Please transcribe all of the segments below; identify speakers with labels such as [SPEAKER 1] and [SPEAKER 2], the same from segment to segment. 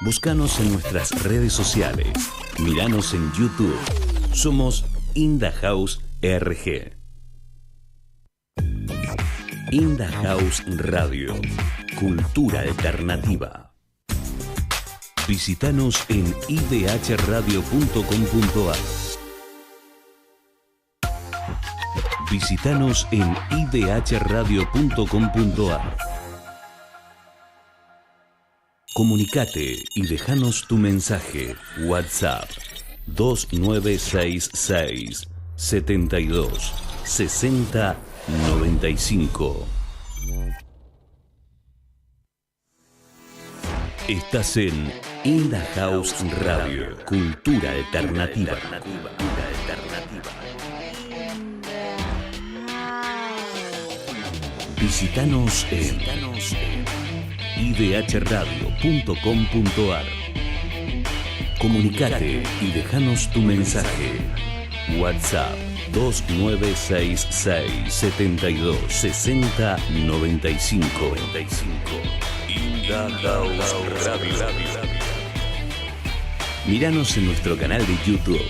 [SPEAKER 1] Búscanos en nuestras redes sociales. Míranos en YouTube. Somos Inda House RG. Inda House Radio. Cultura alternativa. Visítanos en idhradio.com.ar. Visítanos en idhradio.com.ar. Comunicate y déjanos tu mensaje. WhatsApp 2966 72 60 95. Estás en Inda House Radio. Cultura alternativa. Visítanos en idhradio.com.ar. Comunicate y déjanos tu mensaje. WhatsApp 2966 72 60 95. Inda House Radio. Míranos en nuestro canal de YouTube,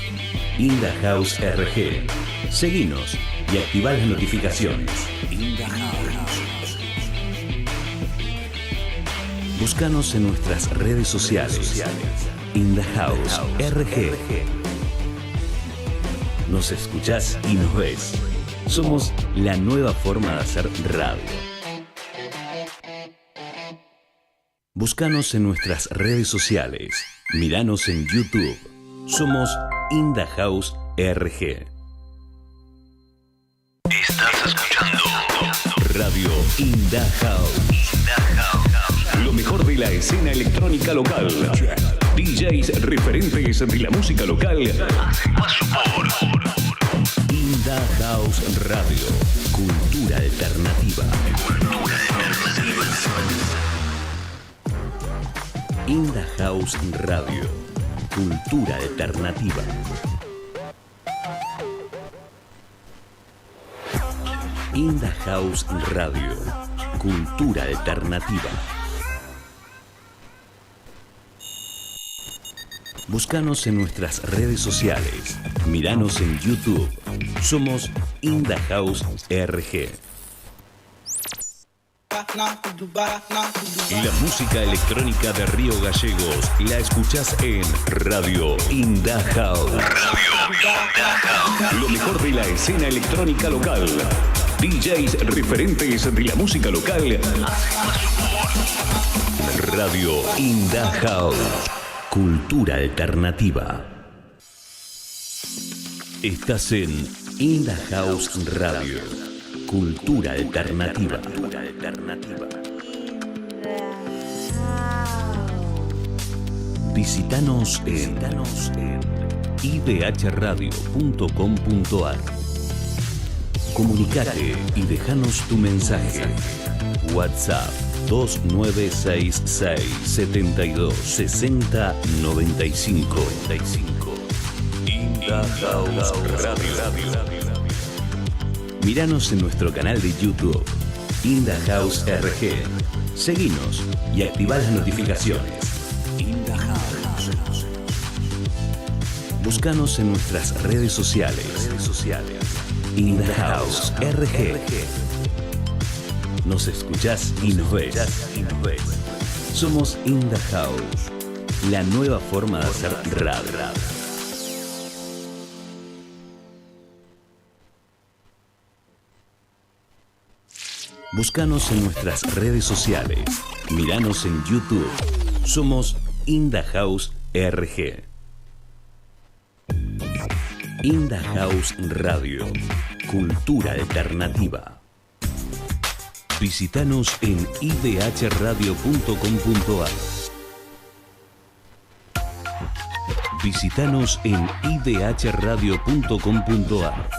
[SPEAKER 1] Inda House RG. Seguinos y activad las notificaciones. Inda House. Búscanos en nuestras redes sociales. Inda House RG. Nos escuchás y nos ves. Somos la nueva forma de hacer radio. Búscanos en nuestras redes sociales. Míranos en YouTube. Somos Inda House RG.
[SPEAKER 2] Estás escuchando
[SPEAKER 1] Radio Inda House. Lo mejor de la escena electrónica local. DJs referentes de la música local.
[SPEAKER 2] Paso por
[SPEAKER 1] Inda House Radio. Cultura alternativa. Inda House Radio. Cultura alternativa. Inda House Radio. Cultura alternativa. Búscanos en nuestras redes sociales. Míranos en YouTube. Somos Inda House RG. La música electrónica de Río Gallegos la escuchás en Radio Inda House. Lo mejor de la escena electrónica local. DJs referentes de la música local. Radio Inda House. Cultura alternativa. Estás en Inda House Radio. Cultura alternativa. Visítanos en idhradio.com.ar. Comunicate y déjanos tu mensaje. WhatsApp 2966 72 60 95. Inda House Radio. Míranos en nuestro canal de YouTube, Inda House RG. Seguinos y activad las notificaciones. Inda House. Búscanos en nuestras redes sociales. Inda House RG. Nos escuchás y nos ves. Somos Inda House, la nueva forma de hacer radio. Búscanos en nuestras redes sociales. Míranos en YouTube. Somos Inda House RG. Inda House Radio. Cultura alternativa. Visítanos en idhradio.com.ar. Visítanos en idhradio.com.ar.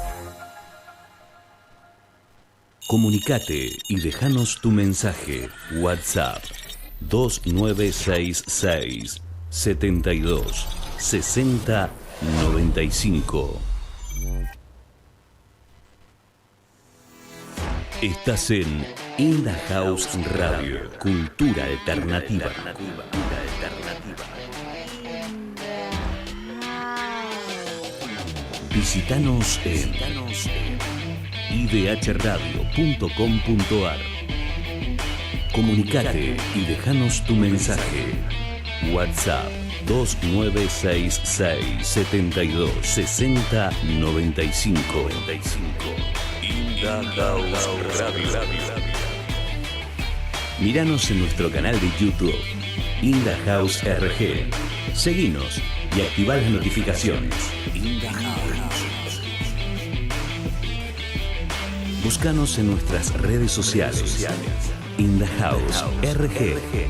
[SPEAKER 1] Comunicate y déjanos tu mensaje. WhatsApp 2966 72 60 95. Estás en In the House Radio, cultura alternativa. Visítanos en idhradio.com.ar. Comunicate y déjanos tu mensaje. WhatsApp 2966 72 60 95. In the House Radio. Míranos en nuestro canal de YouTube, In the House RG. Seguinos y activa las notificaciones. In the House. Búscanos en nuestras redes sociales. In the House RG.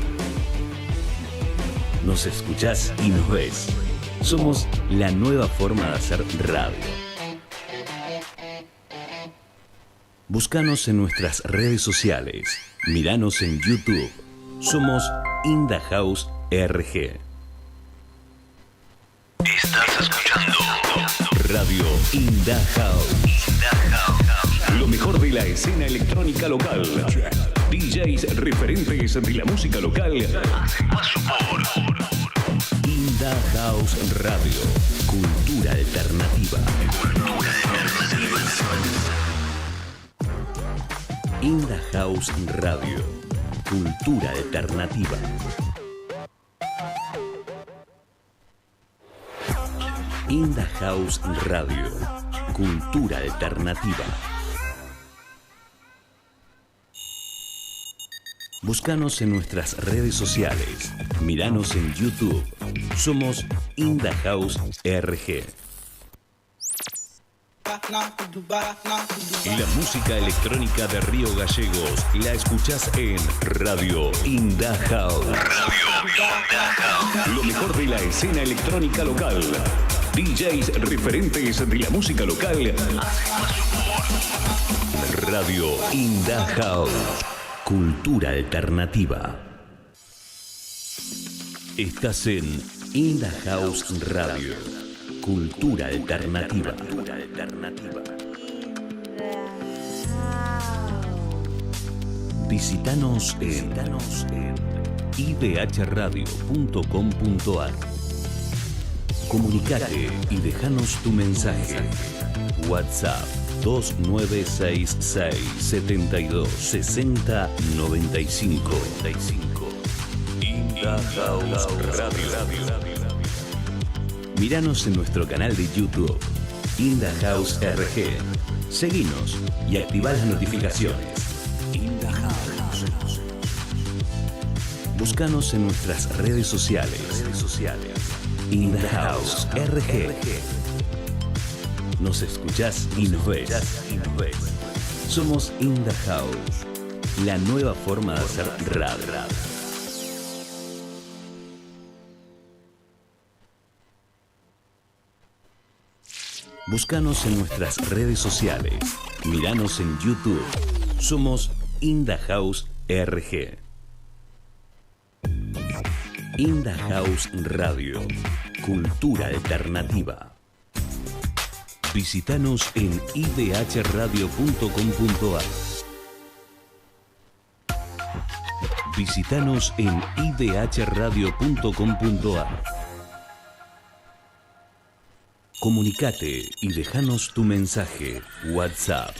[SPEAKER 1] Nos escuchás y nos ves. Somos la nueva forma de hacer radio. Búscanos en nuestras redes sociales. Míranos en YouTube. Somos In the House RG.
[SPEAKER 2] Estás escuchando
[SPEAKER 1] Radio In the House. Lo mejor de la escena electrónica local. DJs referentes de la música local.
[SPEAKER 2] Paso por
[SPEAKER 1] In the House Radio. Cultura alternativa. In the House Radio. Cultura alternativa. In the House Radio. Cultura alternativa. Búscanos en nuestras redes sociales. Míranos en YouTube. Somos In the House RG. La música electrónica de Río Gallegos la escuchás en Radio In the House. Lo mejor de la escena electrónica local. DJs referentes de la música local. Radio In the House. Cultura alternativa. Estás en In the House Radio. Cultura alternativa. Visítanos en idhradio.com.ar. Comunicate y déjanos tu mensaje. WhatsApp 2966 72 60 95. In the House Radio. Míranos en nuestro canal de YouTube, In the House RG. Seguinos y activa las notificaciones. In the House. Búscanos en nuestras redes sociales. In the House RG. Nos escuchás y nos ves. Somos In the House, la nueva forma de hacer radio. Búscanos en nuestras redes sociales. Míranos en YouTube. Somos In the House RG. In the House Radio. Cultura alternativa. Visítanos en idhradio.com.ar. Visítanos en idhradio.com.ar. Comunicate y déjanos tu mensaje. WhatsApp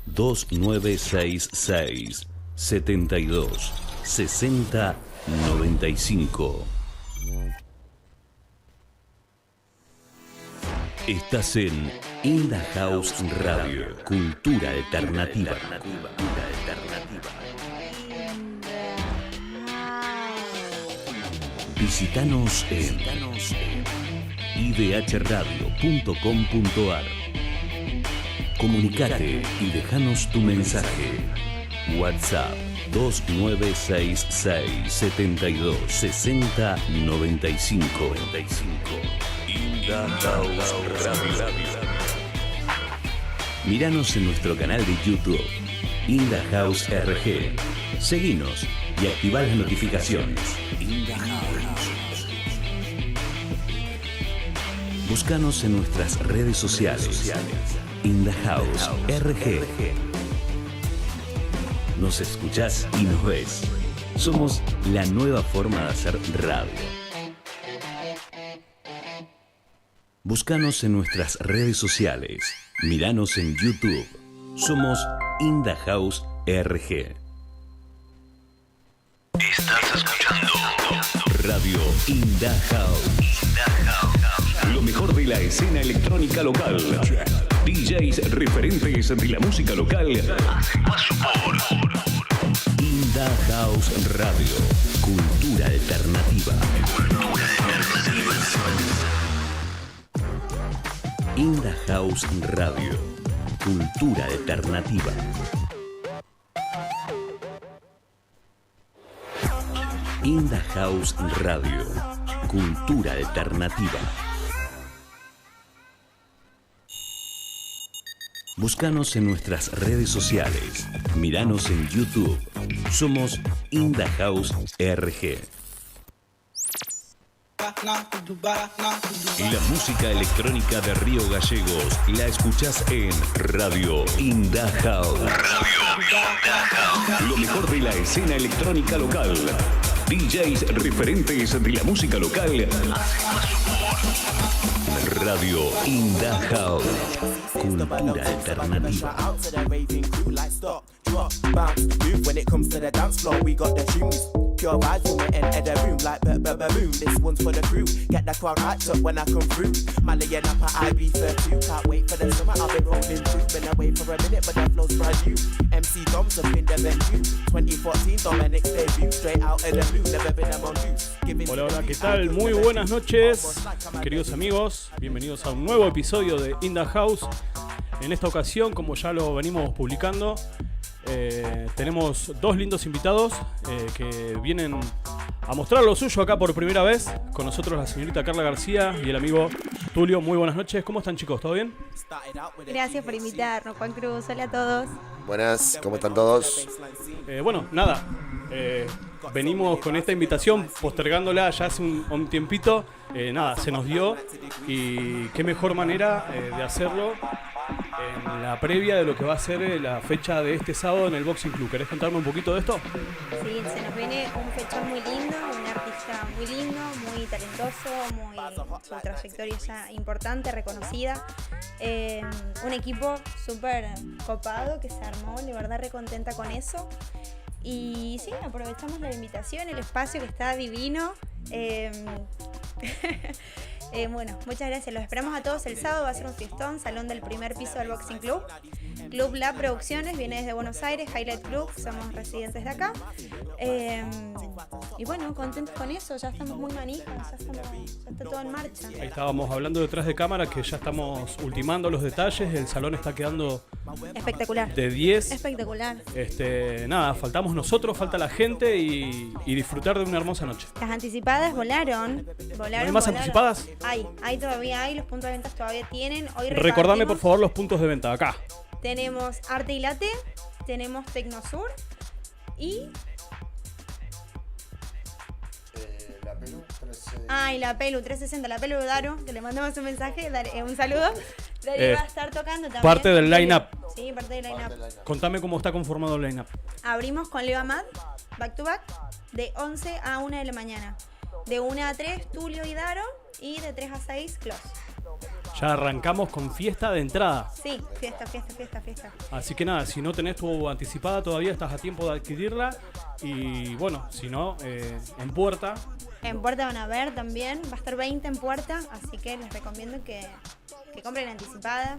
[SPEAKER 1] 2966 72 60 95. Estás en In the House Radio. Cultura alternativa. Visítanos en idhradio.com.ar. Comunicate y déjanos tu mensaje. WhatsApp 2966 72 60 95. In the House Radio. Míranos en nuestro canal de YouTube, In the House RG. Seguinos y activa las notificaciones. In the House. Búscanos en nuestras redes sociales. In the House RG. Nos escuchás y nos ves. Somos la nueva forma de hacer radio. Búscanos en nuestras redes sociales. Míranos en YouTube. Somos In The House RG.
[SPEAKER 2] Estás escuchando
[SPEAKER 1] Radio In The House. Lo mejor de la escena electrónica local. DJs referentes de la música local.
[SPEAKER 2] Paso por
[SPEAKER 1] In The House Radio. Cultura alternativa. In The House Radio. Cultura alternativa. In The House Radio. Cultura alternativa. Búscanos en nuestras redes sociales. Míranos en YouTube. Somos In The House RG. La música electrónica de Río Gallegos la escuchás en Radio In The House. Lo mejor de la escena electrónica local. DJs referentes de la música local. Radio In The House. Cultura alternativa.
[SPEAKER 3] When it comes to the dance floor, we got the tunes. Pure vibes when we enter the room like boom. This one's for the crew. Get the crowd hyped up when I come through. Mali and Upper IB32. Can't wait for the summer. I've been rolling through. Been away for a minute, but the flow's brand new. MC Dom's up in the venue. 2014 Dominic's debut. Straight out of the blue. Never been a mongoose.
[SPEAKER 4] Hola, hola, ¿qué tal? Muy buenas noches, queridos amigos. Bienvenidos a un nuevo episodio de In The House. En esta ocasión, como ya lo venimos publicando, tenemos dos lindos invitados que vienen a mostrar lo suyo acá por primera vez. Con nosotros la señorita Carla García y el amigo Tulio. Muy buenas noches. ¿Cómo están, chicos? ¿Todo bien?
[SPEAKER 5] Gracias por invitarnos, Juan Cruz. Hola a todos.
[SPEAKER 6] Buenas, ¿cómo están todos?
[SPEAKER 4] Bueno, nada. Venimos con esta invitación postergándola ya hace un tiempito. Nada, se nos dio. Y qué mejor manera de hacerlo en la previa de lo que va a ser la fecha de este sábado en el Boxing Club. ¿Querés contarme un poquito de esto?
[SPEAKER 5] Sí, se nos viene un fechón muy lindo, un artista muy lindo, muy talentoso, su trayectoria ya importante, reconocida. Un equipo súper copado que se armó, de verdad recontenta con eso. Y sí, aprovechamos la invitación, el espacio que está divino. Bueno, muchas gracias. Los esperamos a todos el sábado. Va a ser un fiestón, salón del primer piso del Boxing Club. Club Lab Producciones, viene desde Buenos Aires, Highlight Club, somos residentes de acá. Y bueno, contentos con eso, ya estamos muy manijas, ya está todo en marcha.
[SPEAKER 4] Ahí estábamos hablando detrás de cámara que ya estamos ultimando los detalles. El salón está quedando
[SPEAKER 5] espectacular.
[SPEAKER 4] De 10.
[SPEAKER 5] Espectacular.
[SPEAKER 4] Nada, faltamos nosotros, falta la gente y disfrutar de una hermosa noche.
[SPEAKER 5] Las anticipadas volaron.
[SPEAKER 4] ¿No hay más anticipadas?
[SPEAKER 5] Hay todavía hay, los puntos de venta todavía tienen. Hoy
[SPEAKER 4] recordame por favor los puntos de venta acá.
[SPEAKER 5] Tenemos Arte y Late, tenemos Tecnosur y...
[SPEAKER 6] La Pelu 360.
[SPEAKER 5] Y la Pelu 360, la Pelu Daro, que le mandamos un mensaje, un saludo. Dari va a estar tocando también.
[SPEAKER 4] Parte del line-up.
[SPEAKER 5] Sí, parte del line-up.
[SPEAKER 4] Contame cómo está conformado el line-up.
[SPEAKER 5] Abrimos con Leva Mad, back to back, de 11 a 1 de la mañana. De 1 a 3, Tulio y Daro, y de 3 a 6, Close.
[SPEAKER 4] Ya arrancamos con fiesta de entrada.
[SPEAKER 5] Sí, fiesta.
[SPEAKER 4] Así que nada, si no tenés tu anticipada todavía, estás a tiempo de adquirirla. Y bueno, si no, en puerta.
[SPEAKER 5] En puerta van a ver también, va a estar 20 en puerta, así que les recomiendo que compren anticipada.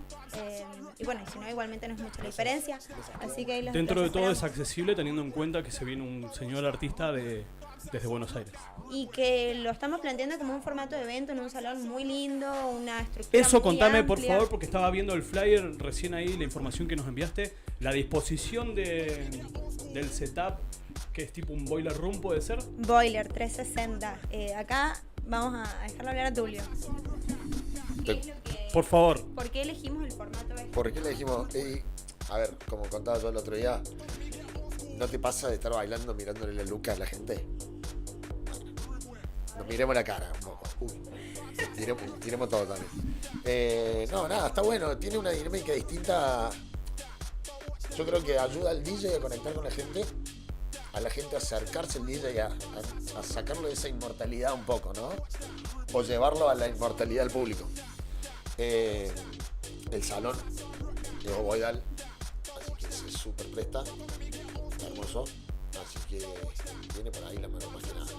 [SPEAKER 5] Y bueno, si no, igualmente no es mucha la diferencia. Así que ahí
[SPEAKER 4] dentro de todo es accesible teniendo en cuenta que se viene un señor artista desde Buenos Aires.
[SPEAKER 5] Y que lo estamos planteando como un formato de evento en un salón muy lindo, una estructura
[SPEAKER 4] eso
[SPEAKER 5] muy
[SPEAKER 4] contame
[SPEAKER 5] amplia.
[SPEAKER 4] Por favor, porque estaba viendo el flyer recién ahí, la información que nos enviaste, la disposición del setup, que es tipo un boiler room, ¿puede ser?
[SPEAKER 5] Boiler 360. Acá vamos a dejarlo hablar a Tulio.
[SPEAKER 4] Por favor.
[SPEAKER 5] ¿Por qué elegimos el formato este?
[SPEAKER 6] ¿Por qué le dijimos? A ver, como contaba yo el otro día, ¿no te pasa de estar bailando mirándole la nuca a la gente? Nos miremos la cara un poco. Tiremos todo también. No, nada, está bueno. Tiene una dinámica distinta. Yo creo que ayuda al DJ a conectar con la gente, a la gente a acercarse al DJ, a sacarlo de esa inmortalidad un poco, ¿no? O llevarlo a la inmortalidad del público. El salón de Oboidal, así que se súper presta, hermoso, así que viene por ahí la mano más que nada.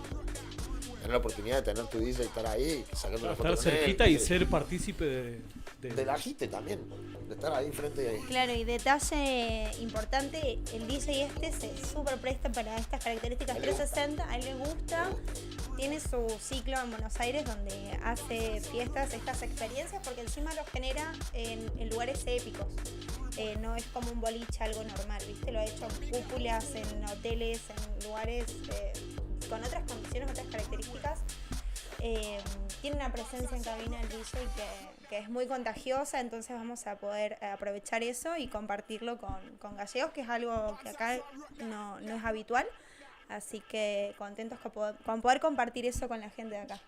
[SPEAKER 6] Tener la oportunidad de tener tu DJ y estar ahí, sacando una foto
[SPEAKER 4] Estar
[SPEAKER 6] con
[SPEAKER 4] cerquita
[SPEAKER 6] él,
[SPEAKER 4] y ser partícipe
[SPEAKER 6] del agite también, de estar ahí frente y ahí.
[SPEAKER 5] Claro, y detalle importante, el DJ se súper presta para estas características 360, a él le gusta, tiene su ciclo en Buenos Aires donde hace fiestas, estas experiencias, porque encima los genera en lugares épicos. No es como un boliche, algo normal, ¿viste? Lo ha hecho en cúpulas, en hoteles, en lugares con otras condiciones, otras características. Tiene una presencia en cabina el DJ que es muy contagiosa, entonces vamos a poder aprovechar eso y compartirlo con gallegos, que es algo que acá no es habitual. Así que contentos con poder compartir eso con la gente de acá.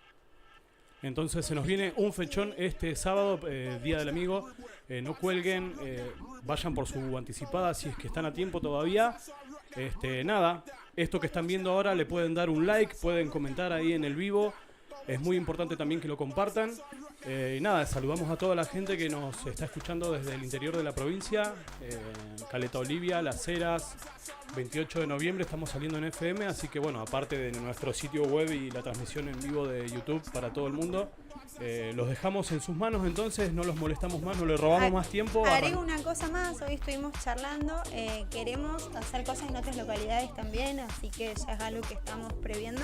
[SPEAKER 4] Entonces se nos viene un fechón este sábado, Día del Amigo. No cuelguen, vayan por su anticipada si es que están a tiempo todavía. Nada, esto que están viendo ahora le pueden dar un like, pueden comentar ahí en el vivo. Es muy importante también que lo compartan. Y nada, saludamos a toda la gente que nos está escuchando desde el interior de la provincia. Caleta Olivia, Las Heras, 28 de noviembre estamos saliendo en FM, así que bueno, aparte de nuestro sitio web y la transmisión en vivo de YouTube para todo el mundo, los dejamos en sus manos, entonces no los molestamos más, no les robamos más tiempo.
[SPEAKER 5] Agrego una cosa más, hoy estuvimos charlando, queremos hacer cosas en otras localidades también, así que ya es algo que estamos previendo.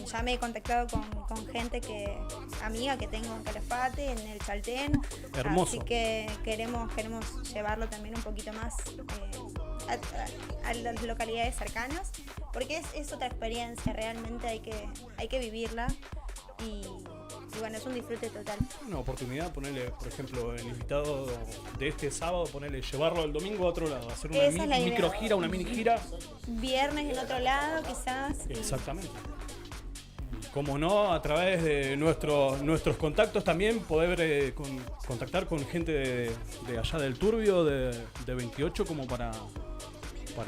[SPEAKER 5] Ya me he contactado con gente amiga que tengo en Calafate, en el Chaltén.
[SPEAKER 4] Hermoso.
[SPEAKER 5] Así que queremos llevarlo también un poquito más a las localidades cercanas, porque es otra experiencia, realmente hay que vivirla y bueno, es un disfrute total.
[SPEAKER 4] Una oportunidad, ponerle, por ejemplo, el invitado de este sábado, ponerle, llevarlo el domingo a otro lado, hacer una micro gira, una mini gira.
[SPEAKER 5] Viernes en otro lado, quizás.
[SPEAKER 4] Exactamente. Como no, a través de nuestros contactos también poder contactar con gente de allá del Turbio, de 28, como para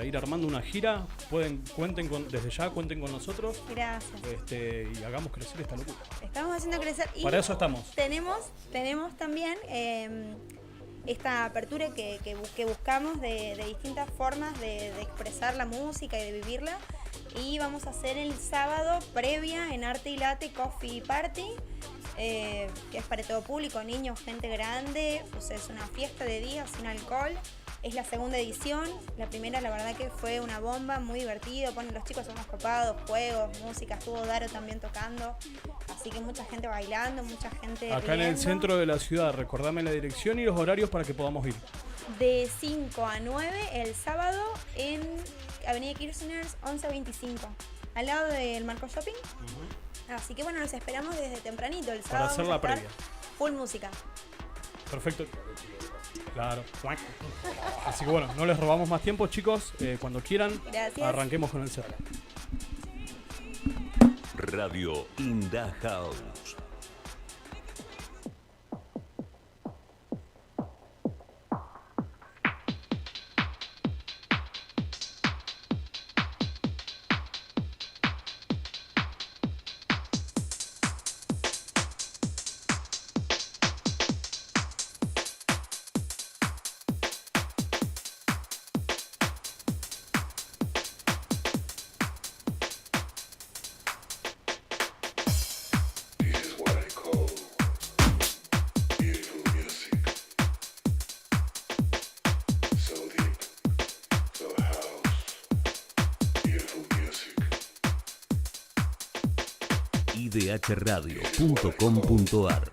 [SPEAKER 4] ir armando una gira. Desde ya cuenten con nosotros.
[SPEAKER 5] Gracias.
[SPEAKER 4] Y hagamos crecer esta locura.
[SPEAKER 5] Estamos haciendo crecer. Y
[SPEAKER 4] para eso estamos.
[SPEAKER 5] Tenemos también esta apertura que buscamos de distintas formas de expresar la música y de vivirla. Y vamos a hacer el sábado previa en Arte y Latte Coffee Party, que es para todo público, niños, gente grande. Pues es una fiesta de día sin alcohol. Es la segunda edición. La primera, la verdad que fue una bomba, muy divertido. Los chicos son más copados, juegos, música. Estuvo Daro también tocando. Así que mucha gente bailando, mucha gente
[SPEAKER 4] acá riendo. En el centro de la ciudad, recordame la dirección y los horarios para que podamos ir.
[SPEAKER 5] De 5 a 9 el sábado en Avenida Kirchner 1125, al lado del Marco Shopping. Así que bueno, los esperamos desde tempranito el sábado.
[SPEAKER 4] Para hacer la previa.
[SPEAKER 5] Full música.
[SPEAKER 4] Perfecto. Claro. Así que bueno, no les robamos más tiempo, chicos. Cuando quieran,
[SPEAKER 5] gracias.
[SPEAKER 4] Arranquemos con el set.
[SPEAKER 1] Radio in the House. idhradio.com.ar.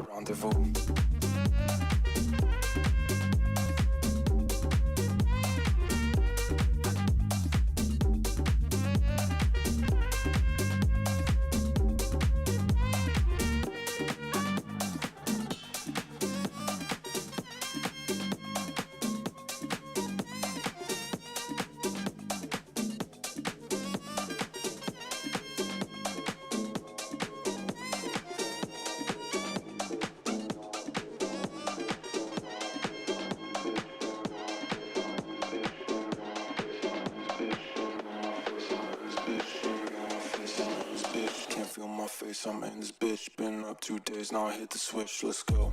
[SPEAKER 7] No rendezvous. I'm in this bitch, been up 2 days, now I hit the switch, let's go.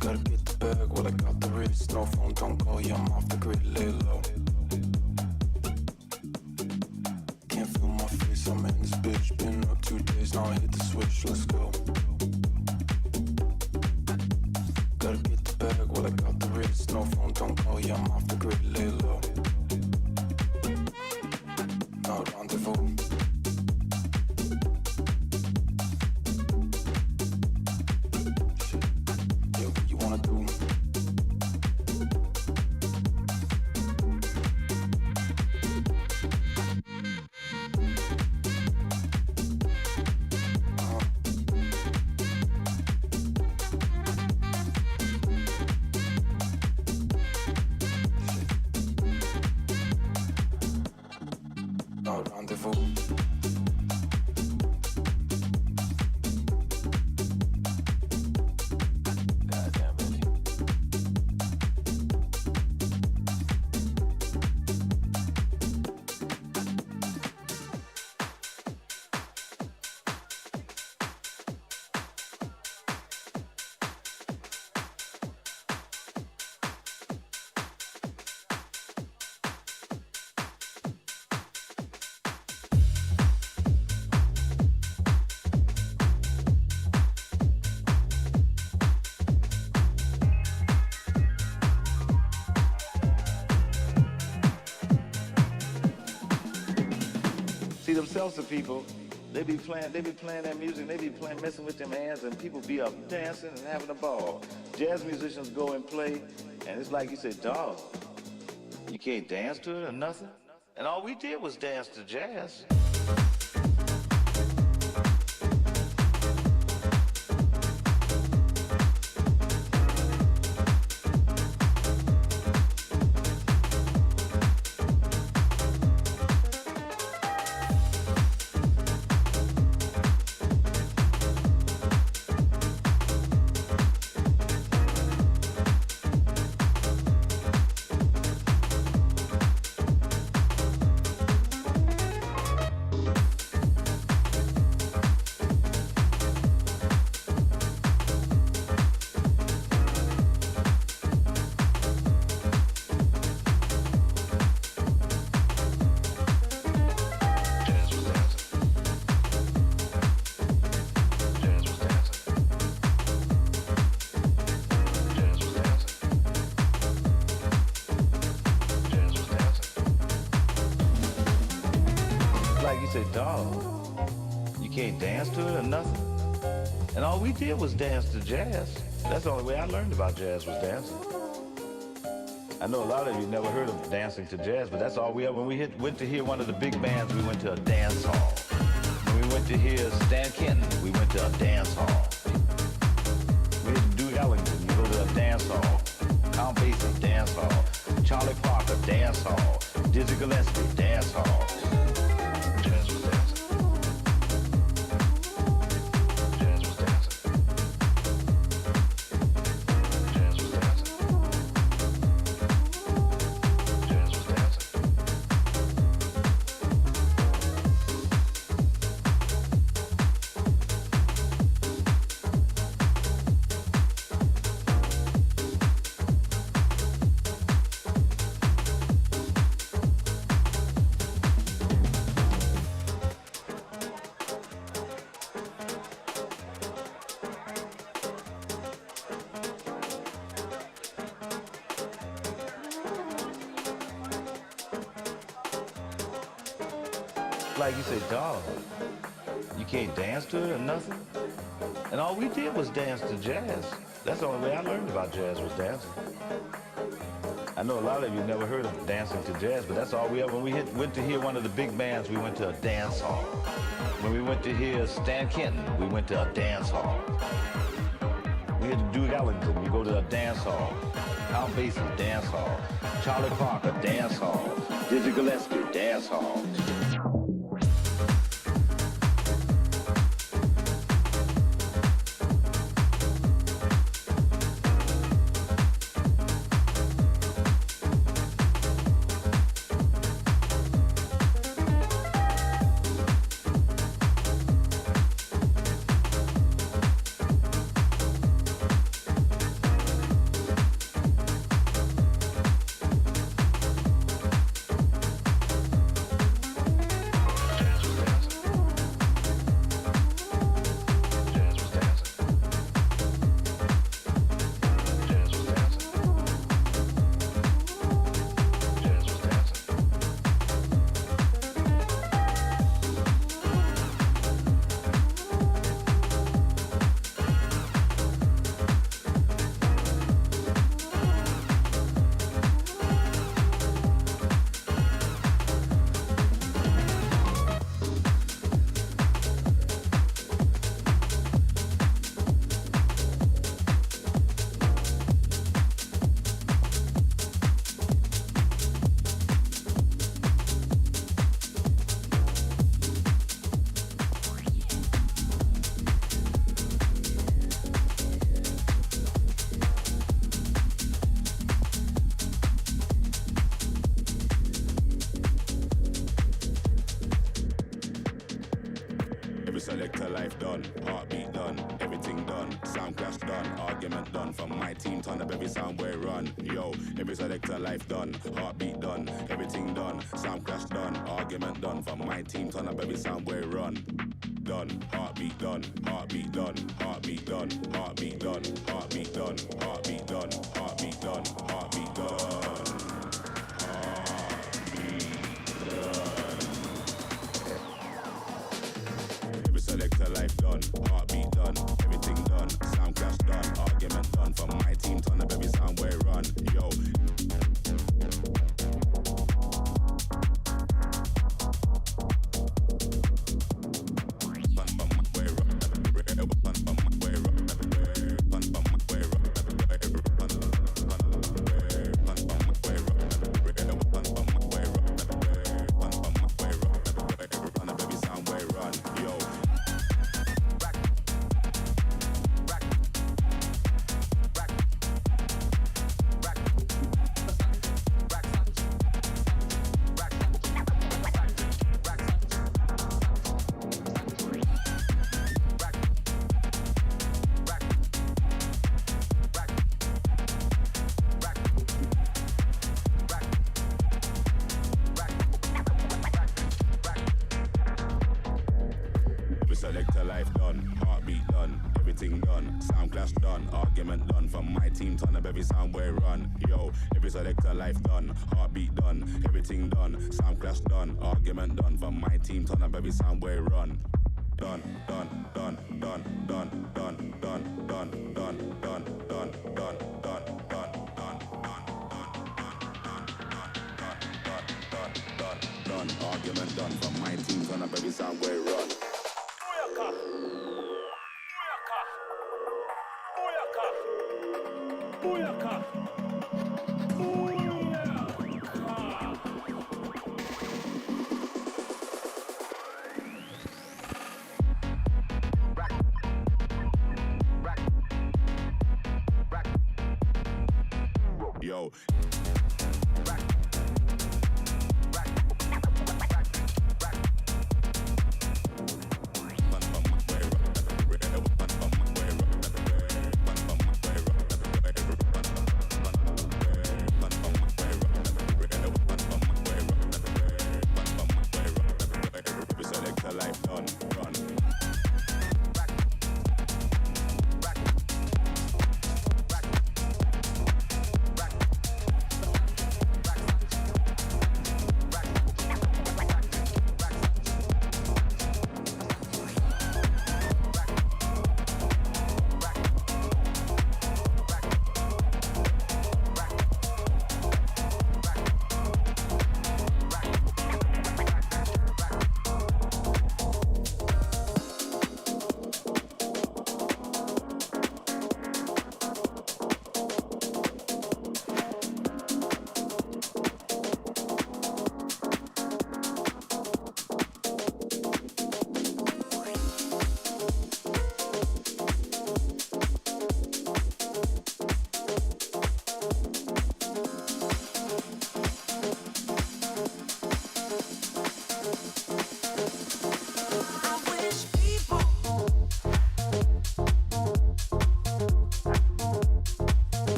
[SPEAKER 7] Gotta get the bag, well I got the wrist, no phone, don't call, yeah, I'm off the grid, lay low. Can't feel my face, I'm in this bitch, been up 2 days, now I hit the switch, let's go. Gotta get the bag, well I got the wrist, no phone, don't call, yeah, I'm off the grid, lay low. No rendezvous. Yeah, what you wanna do? No rendezvous. Goddamn really.
[SPEAKER 8] See, them salsa people, they be playing that music, they be playing, messing with them hands, and people be up dancing and having a ball. Jazz musicians go and play, and it's like you said, dog, you can't dance to it or nothing. And all we did was dance to jazz. And all we did was dance to jazz. That's the only way I learned about jazz was dancing. I know a lot of you never heard of dancing to jazz, but that's all we ever. When we went to hear one of the big bands, we went to a dance hall. When we went to hear Stan Kenton, we went to a dance hall. We didn't do Ellington, you go to a dance hall. Count Basie, dance hall. Charlie Parker, dance hall. Dizzy Gillespie, dance hall. Jazz was dancing. like you say, dog, you can't dance to it or nothing. And all we did was dance to jazz. That's the only way I learned about jazz was dancing. I know a lot of you never heard of dancing to jazz, but that's all we ever. When we went to hear one of the big bands, we went to a dance hall. When we went to hear Stan Kenton, we went to a dance hall. We had to Duke Ellington, you go to a dance hall. Count Basie, dance hall. Charlie Parker, dance hall. Dizzy Gillespie, dance hall.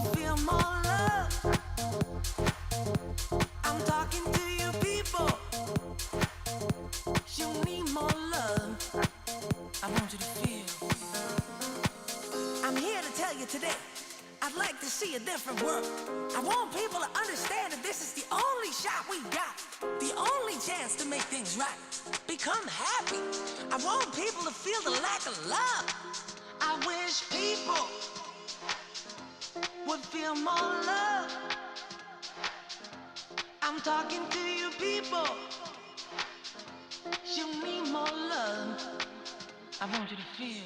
[SPEAKER 9] would feel more love. I'm talking to you people. You need more love. I want you to feel. I'm here to tell you today, I'd like to see a different world. I want people to understand that this is the only shot we got, the only chance to make things right. Become happy. I want people to feel the lack of love. I wish people would feel more love. I'm talking to you people. You need more love. I want you to feel.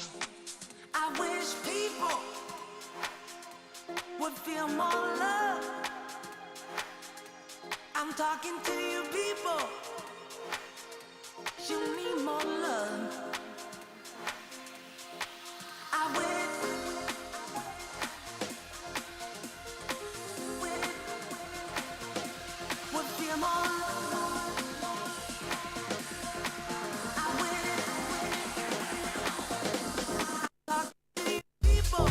[SPEAKER 9] I wish people would feel more love. I'm talking to you people. You need more love. I wish would feel more love. I wish talk to you people.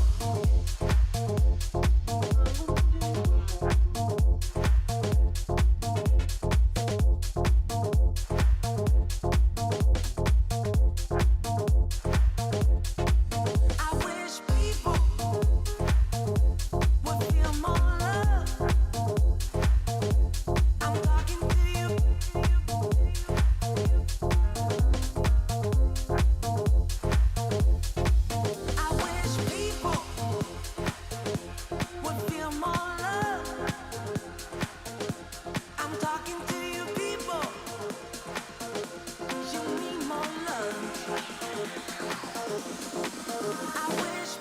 [SPEAKER 9] I wish people would feel more love. I'm talking to you. I wish people would feel more love. I'm talking to you people. You need more love. I wish.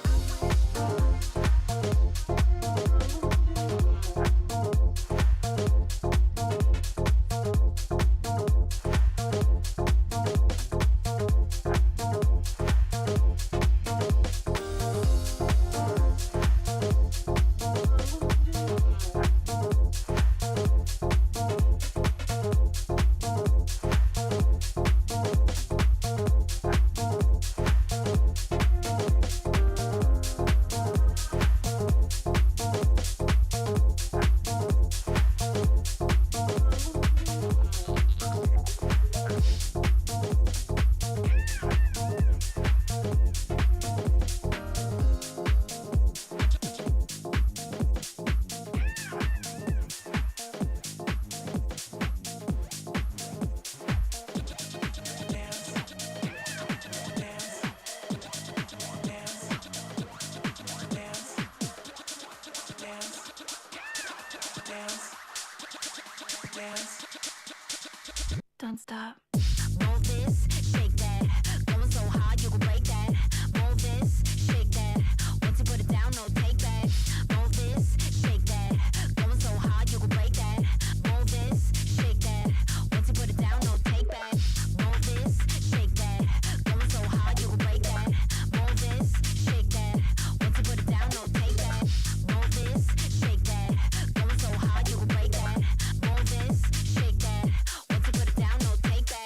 [SPEAKER 10] Don't stop. Move this, shake that. Going so hard you can break that. Move this, shake that. Once you put it down, no take back. Move this, shake that. Going so hard you can break that. Move this, shake that. Once you put it down, no take back. Move this, shake that. Going so hard you can break that. Move this, shake that. Once you put it down, no take back. Move this, shake that. Going so hard you can break that. Move this, shake that. Once you put it down, no take back.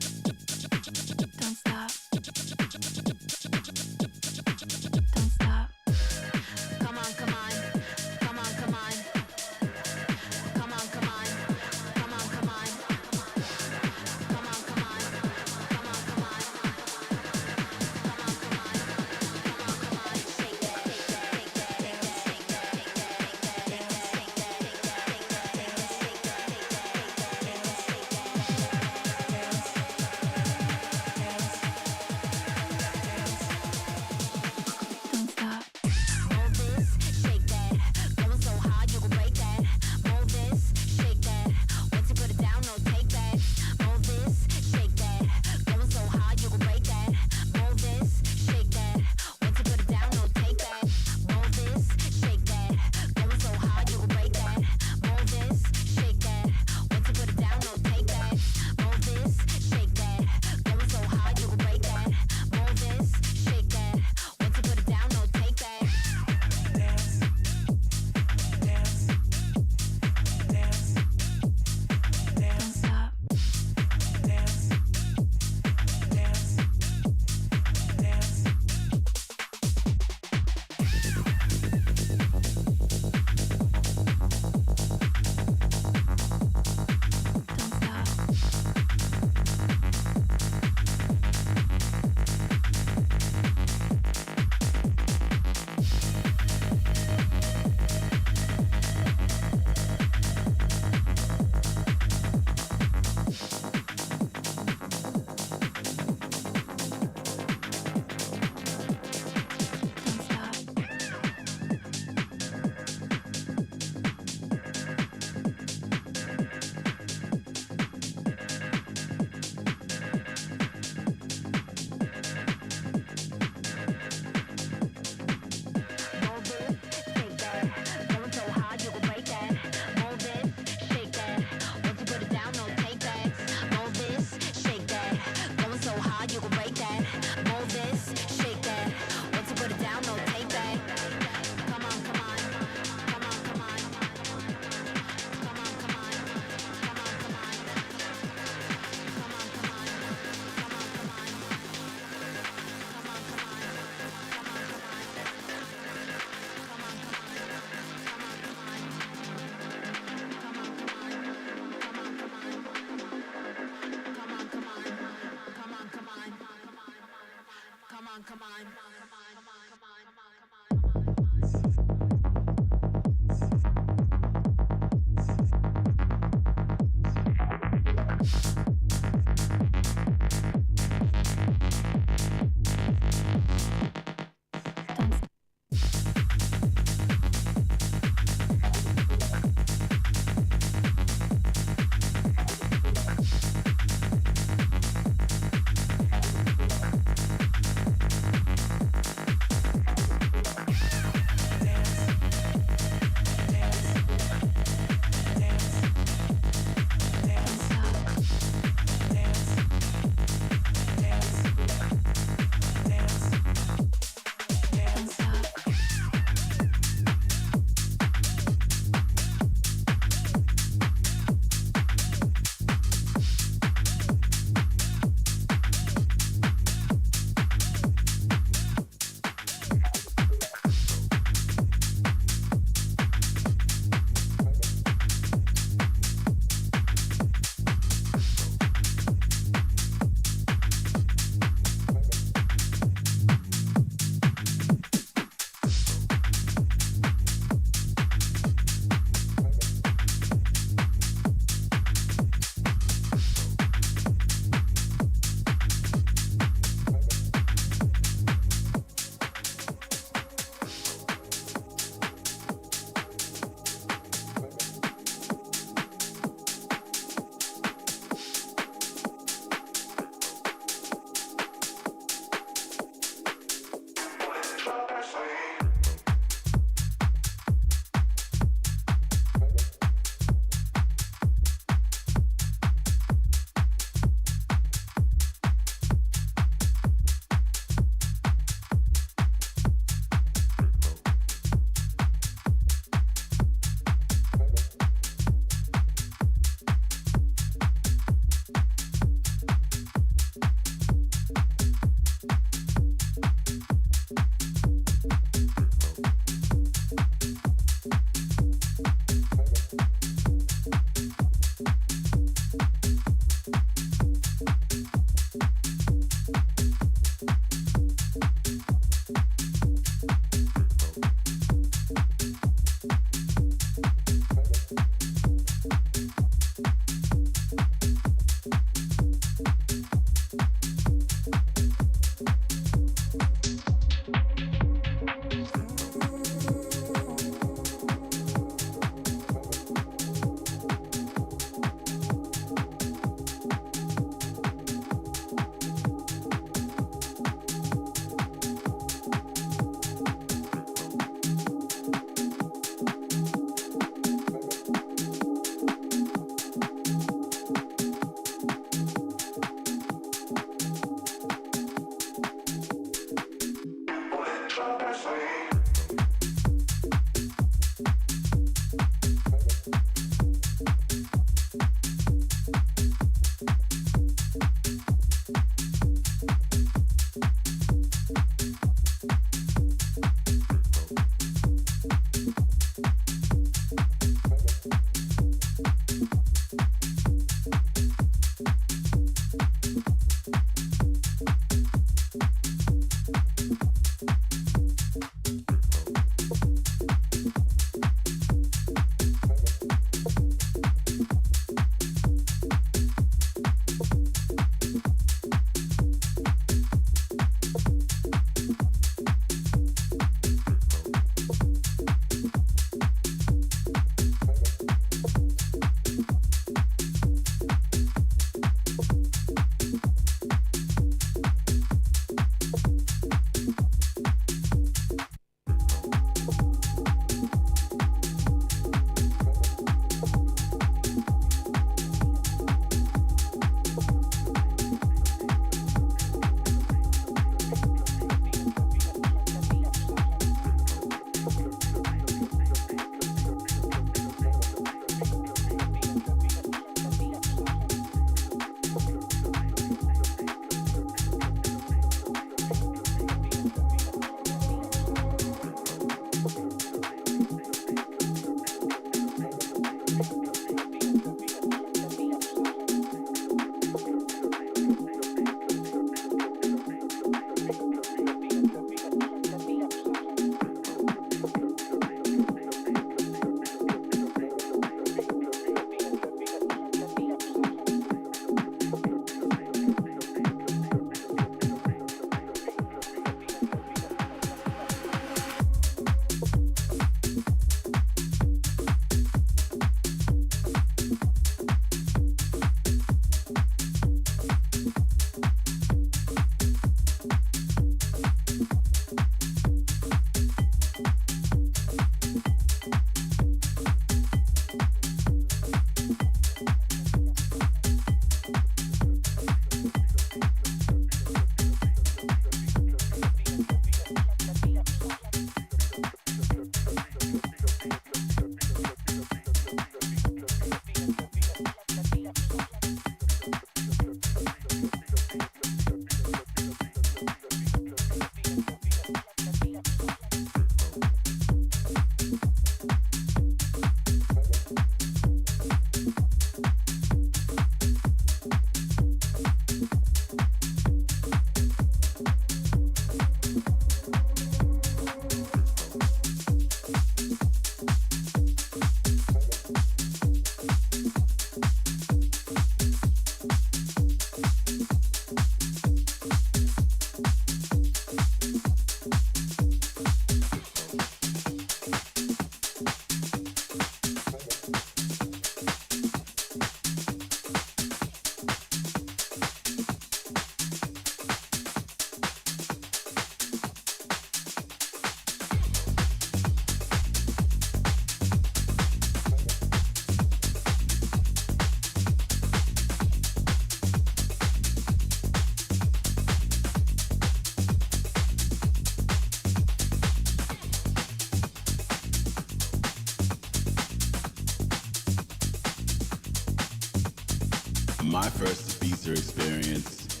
[SPEAKER 11] My first Ibiza experience,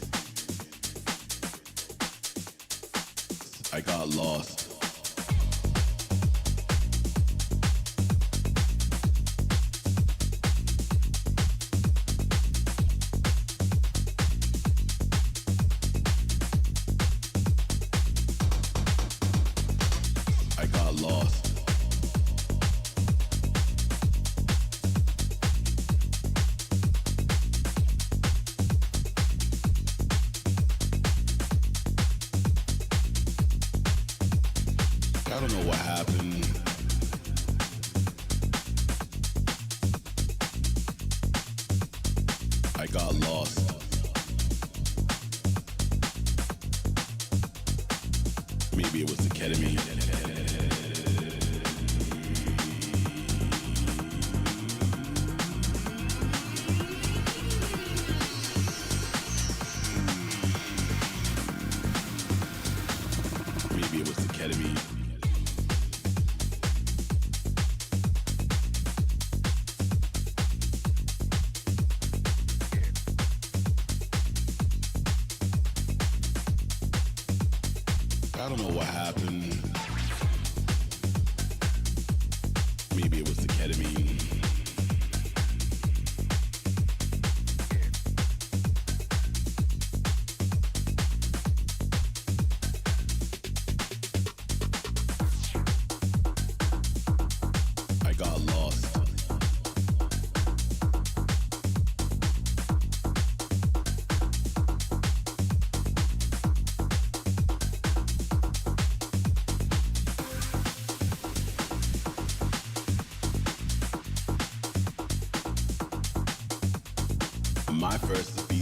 [SPEAKER 11] I got lost. I got lost. I don't know what happened. I got lost. Maybe it was the ketamine. Maybe it was the ketamine. I don't know what happened. Maybe it was the ketamine. I got lost. My first Ibiza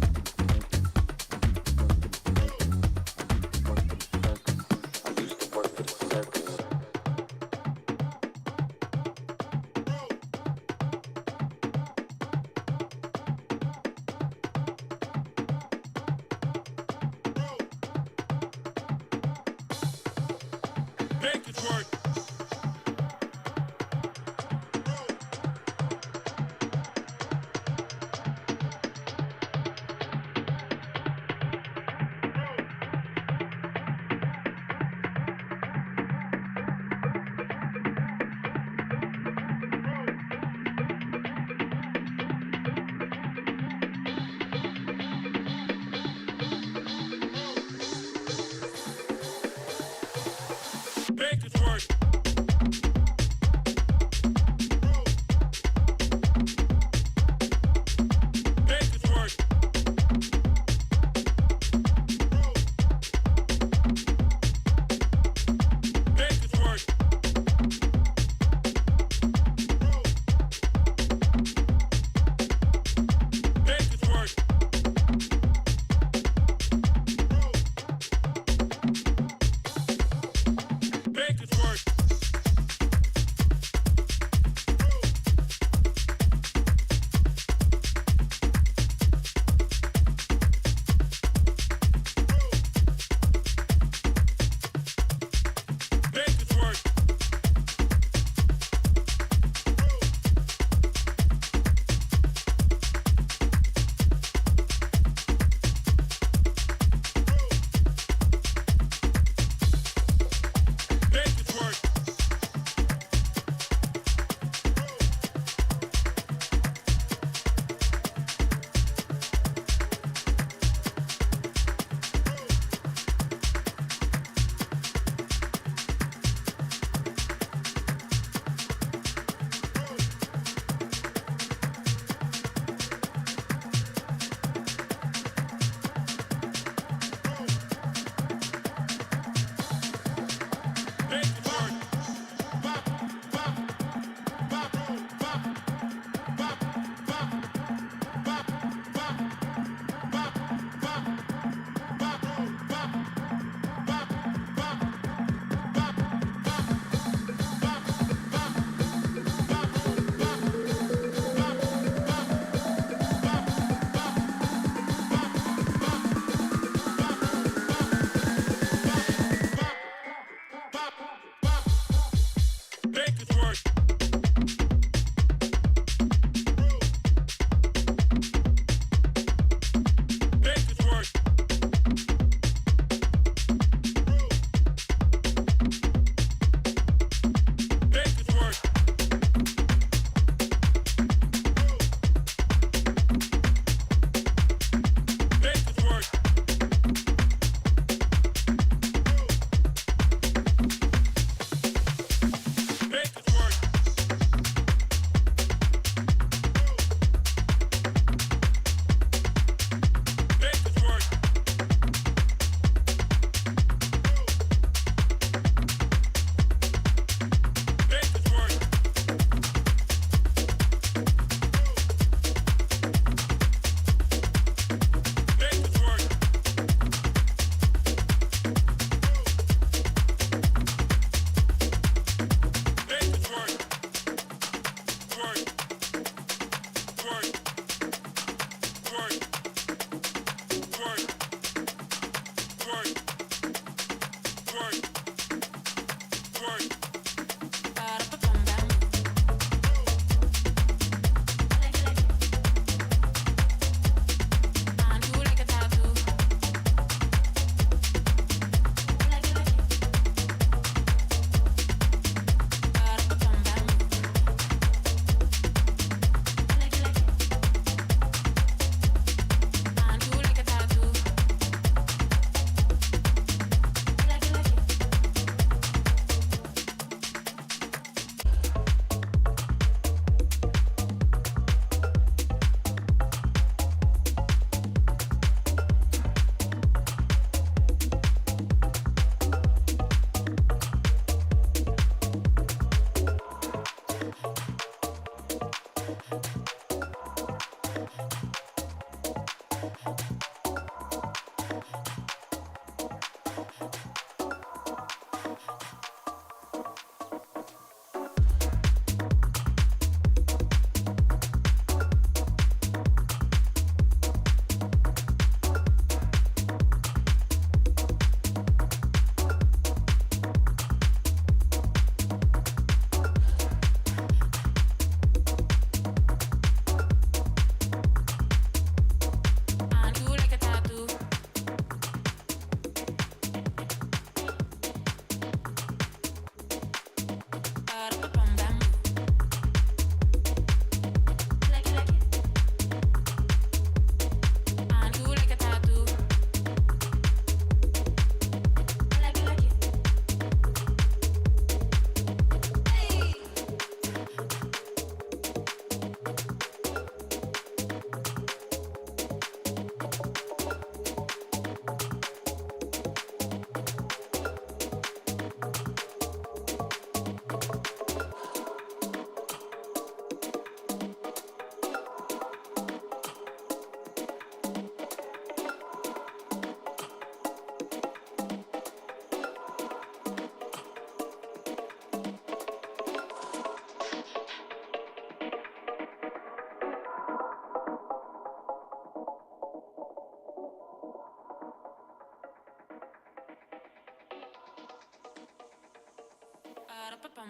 [SPEAKER 12] Make it work.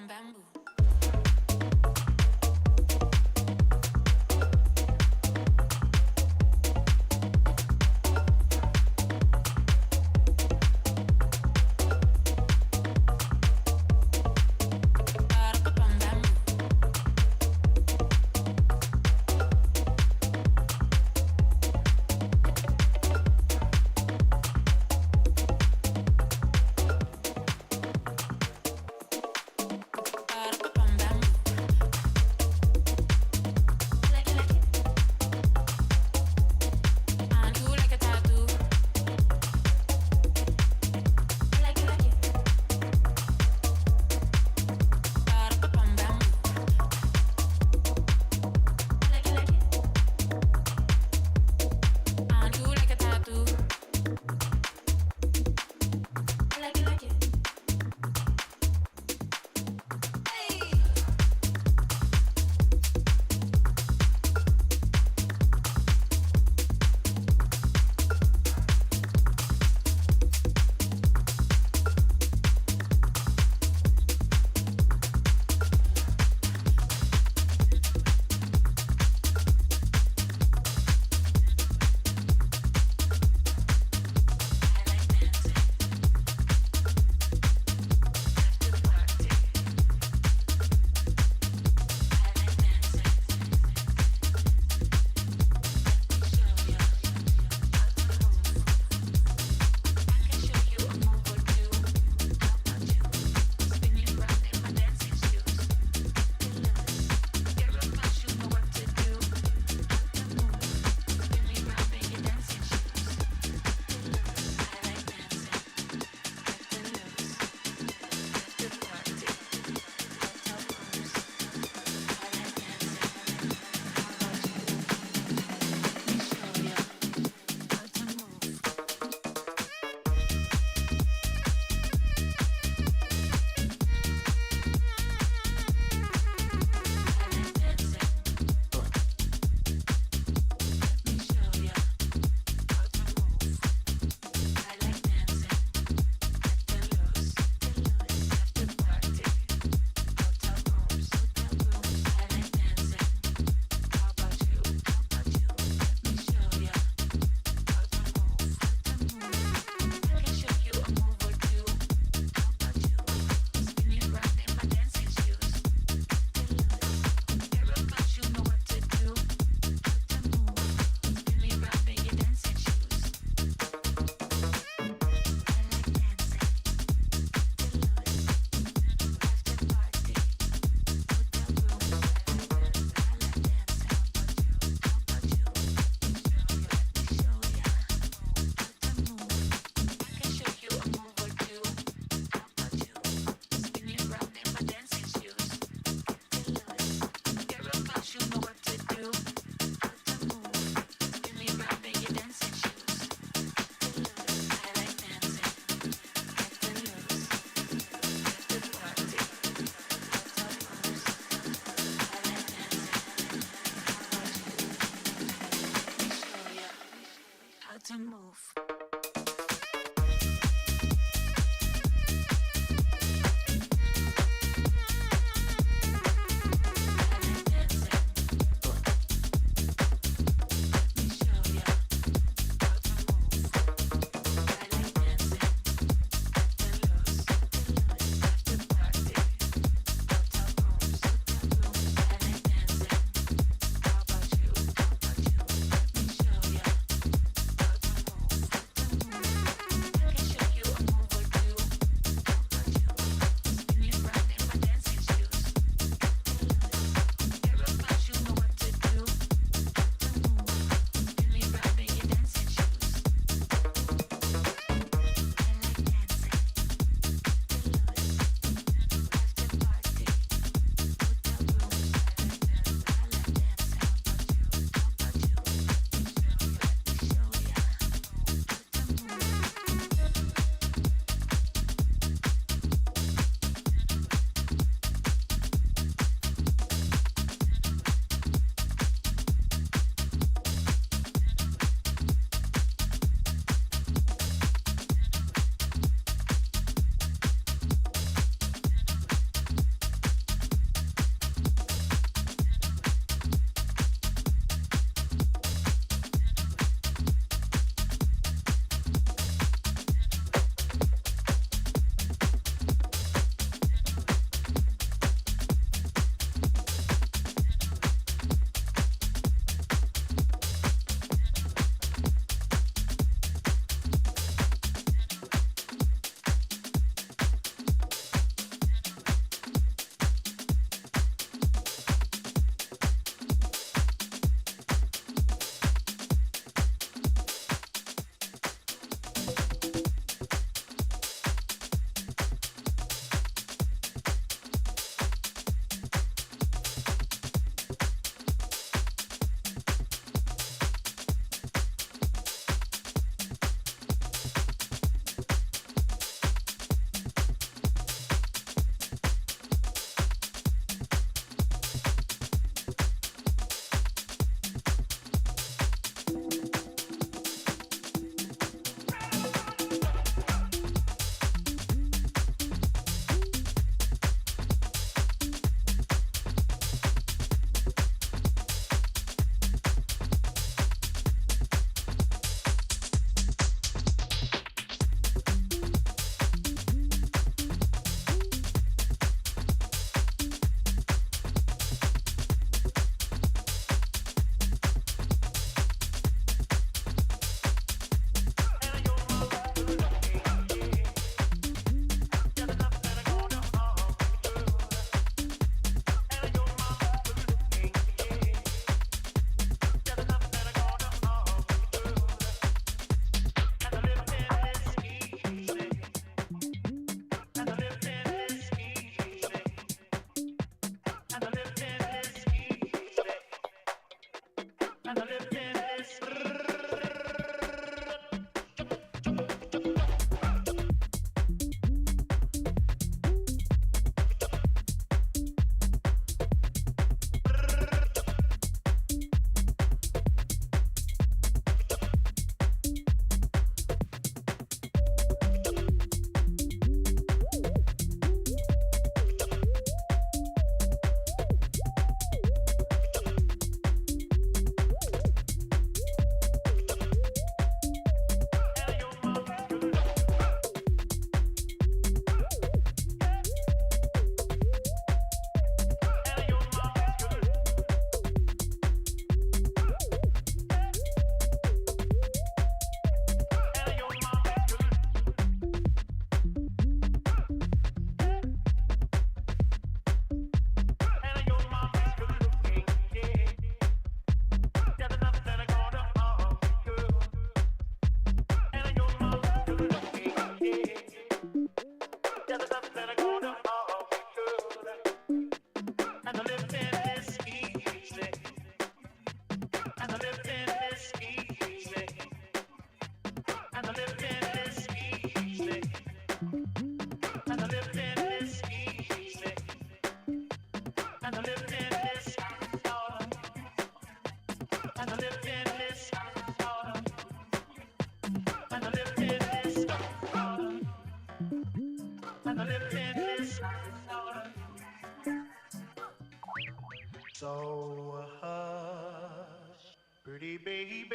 [SPEAKER 10] Bamboo.
[SPEAKER 12] So hush, pretty baby,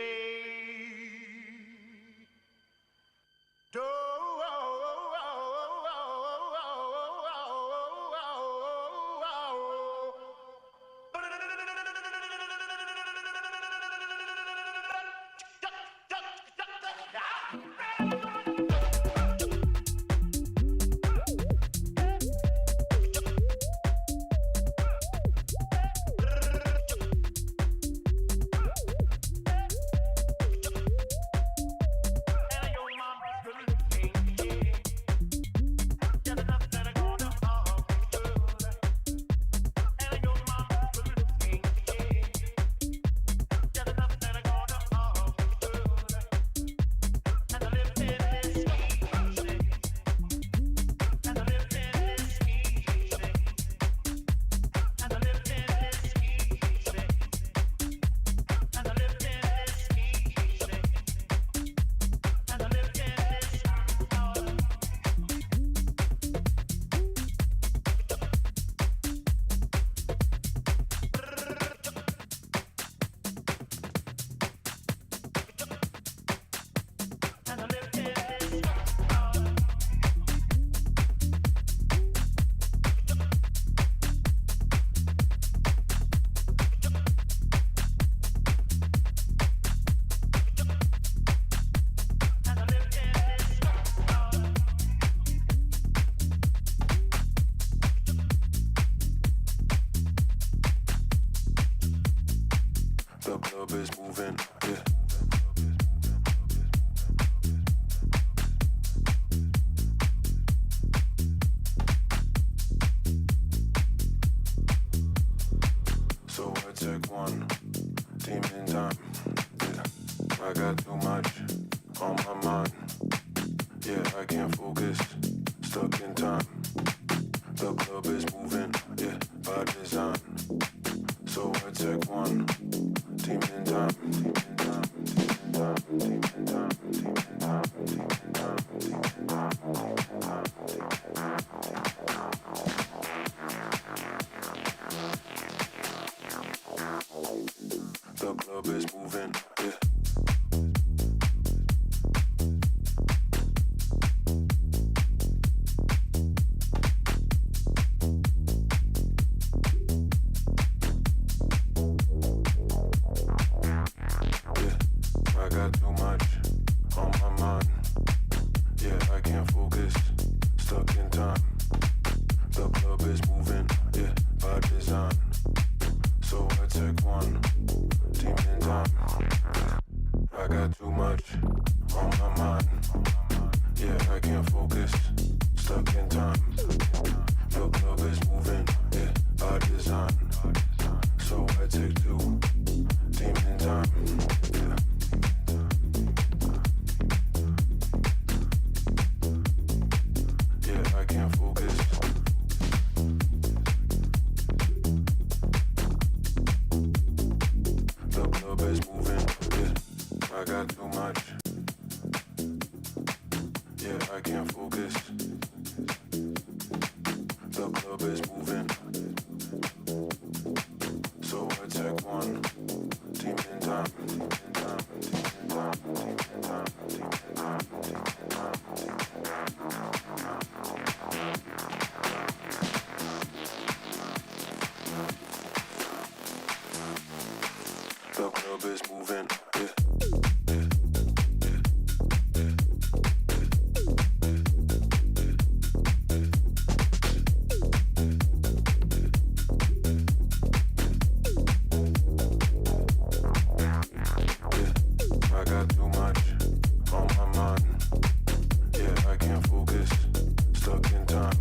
[SPEAKER 13] Stuck in time.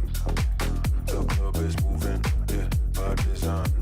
[SPEAKER 13] The club is moving, yeah, by design.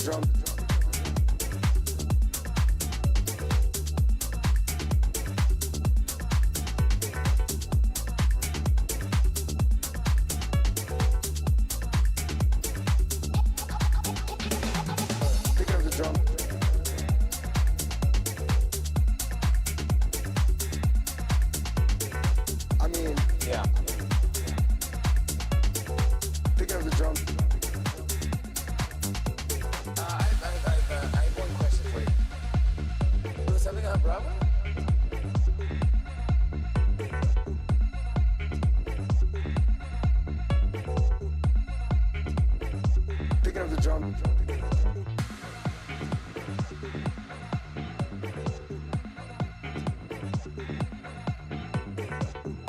[SPEAKER 13] drum. Picking up the drum. I mean, yeah. Picking up the drum. I have one question for you. You doing something on Bravo? Picking up the drum.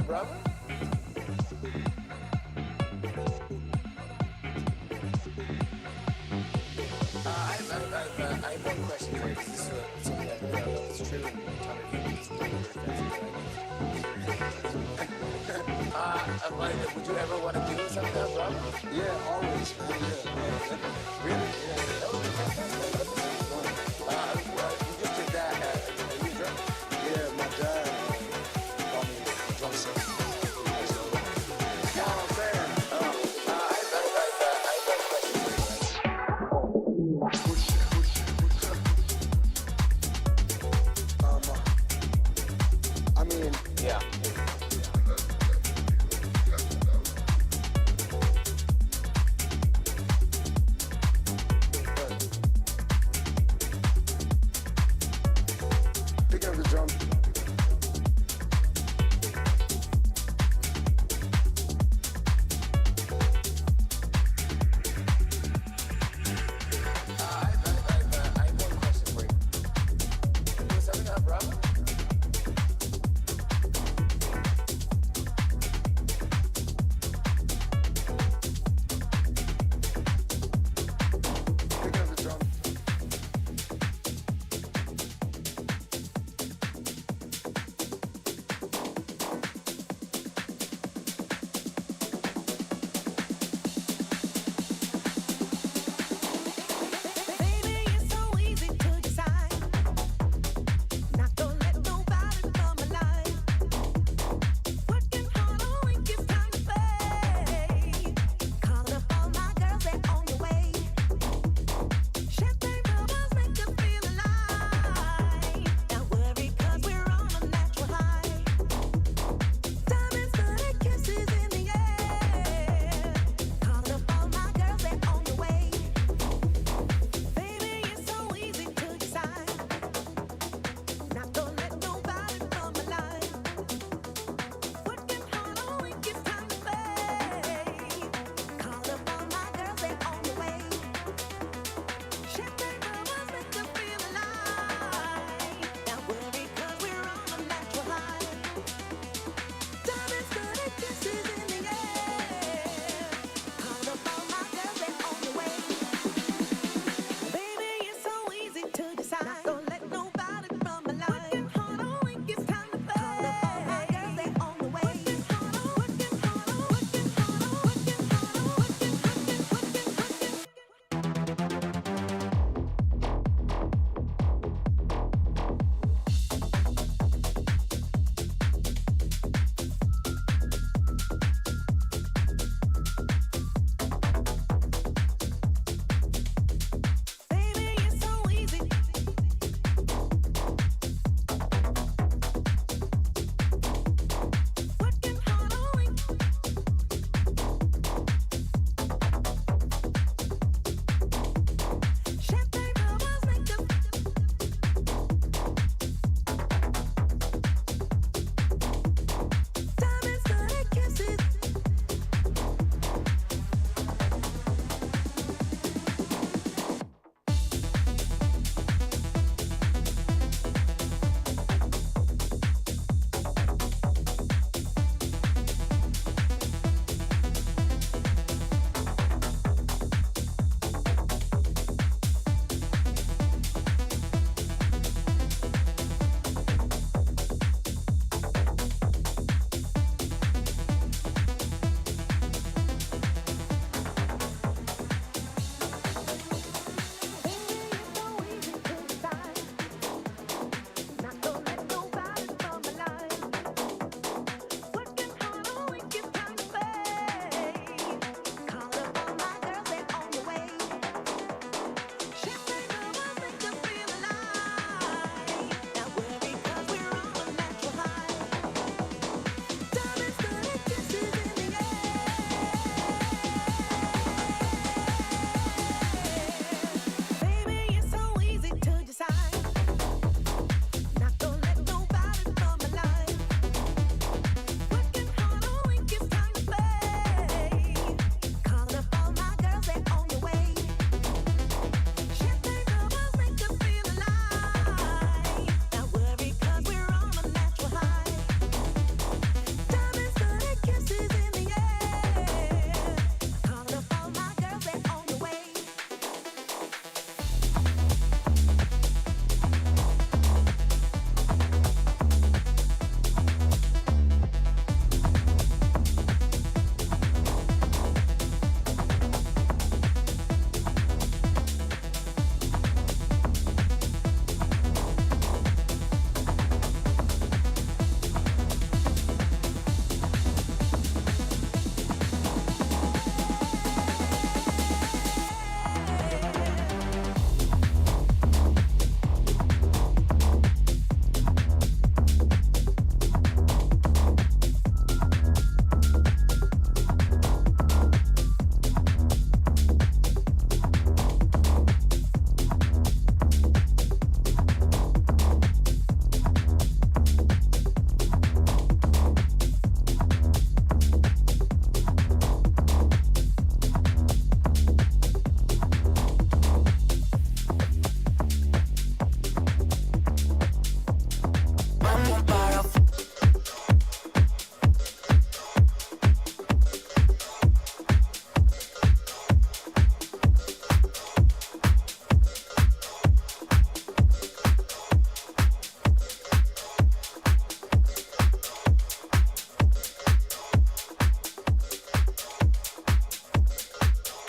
[SPEAKER 13] Bravo? I have one question for you. This is something I really don't know if it's true. I'm like, would you ever want to do something else, Rob? Yeah, always. Yeah. Really? Yeah. You just did that. Are you a drummer? Yeah, my dad taught me drum set. I mean, yeah.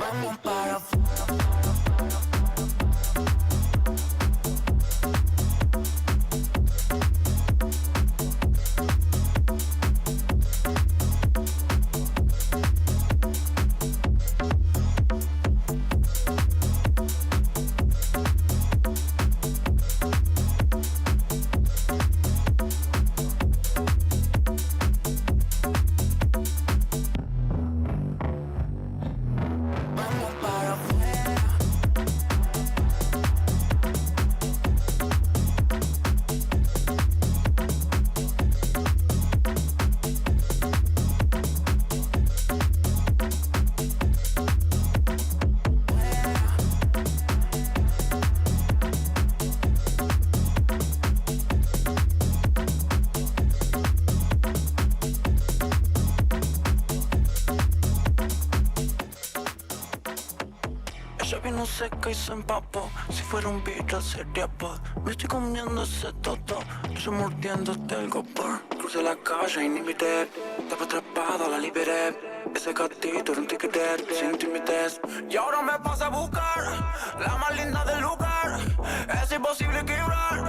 [SPEAKER 9] Vamos para afuera.
[SPEAKER 14] Ella vino seca y se empapó. Si fuera un bicho sería pop. Me estoy comiendo ese toto. Yo mordiéndote el gopor. Crucé la calle y ni miré. Estaba atrapado, la liberé. Ese gatito era un ticket sin timidez. Y ahora me pasa a buscar la más linda del lugar. Es imposible equilibrar.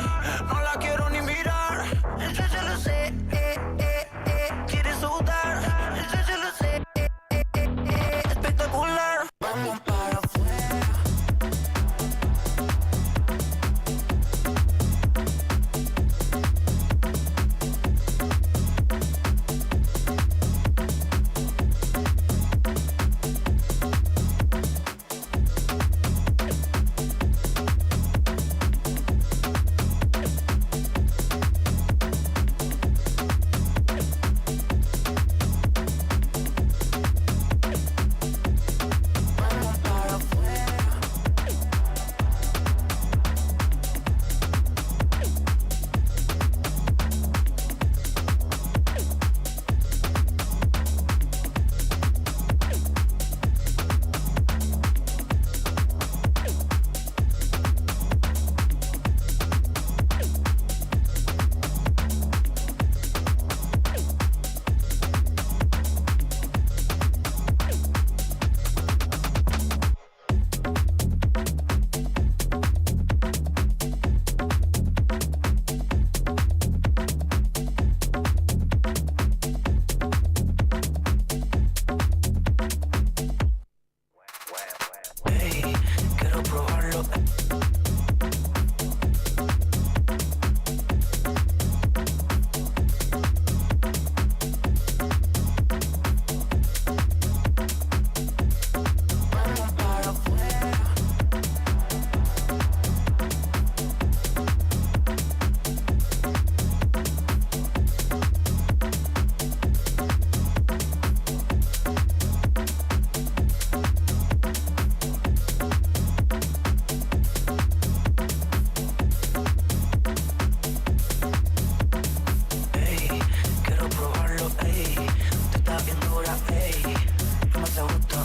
[SPEAKER 14] No la quiero ni mirar. Yo ya lo sé, quiere sudar. Yo ya lo sé, espectacular.
[SPEAKER 9] Vamos para afuera.
[SPEAKER 14] Quiero probarlo.
[SPEAKER 9] Vamos para afuera.
[SPEAKER 14] Quiero probarlo, te está bien dura, ¿cómo te gusta?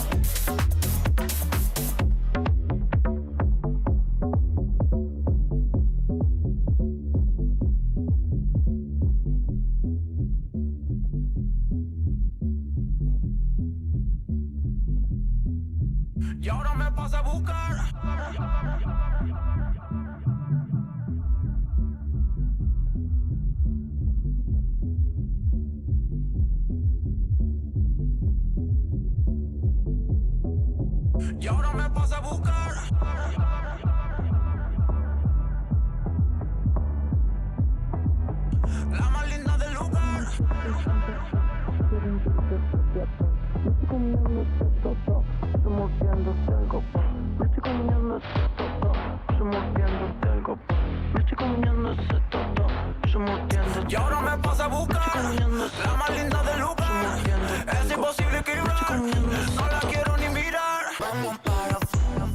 [SPEAKER 14] Y ahora me pasa a buscar. Y ahora me pasa a buscar. La más linda del lugar. Me estoy comiendo ese toto. Estoy mordiéndote el gopor. Me estoy comiendo ese toto. Estoy mordiéndote el gopor. Me estoy comiendo ese toto. Estoy mordiéndote. Y ahora me pasa a buscar la más linda del lugar. Es imposible equilibrar. No la quiero ni mirar.
[SPEAKER 9] Vamos para afuera.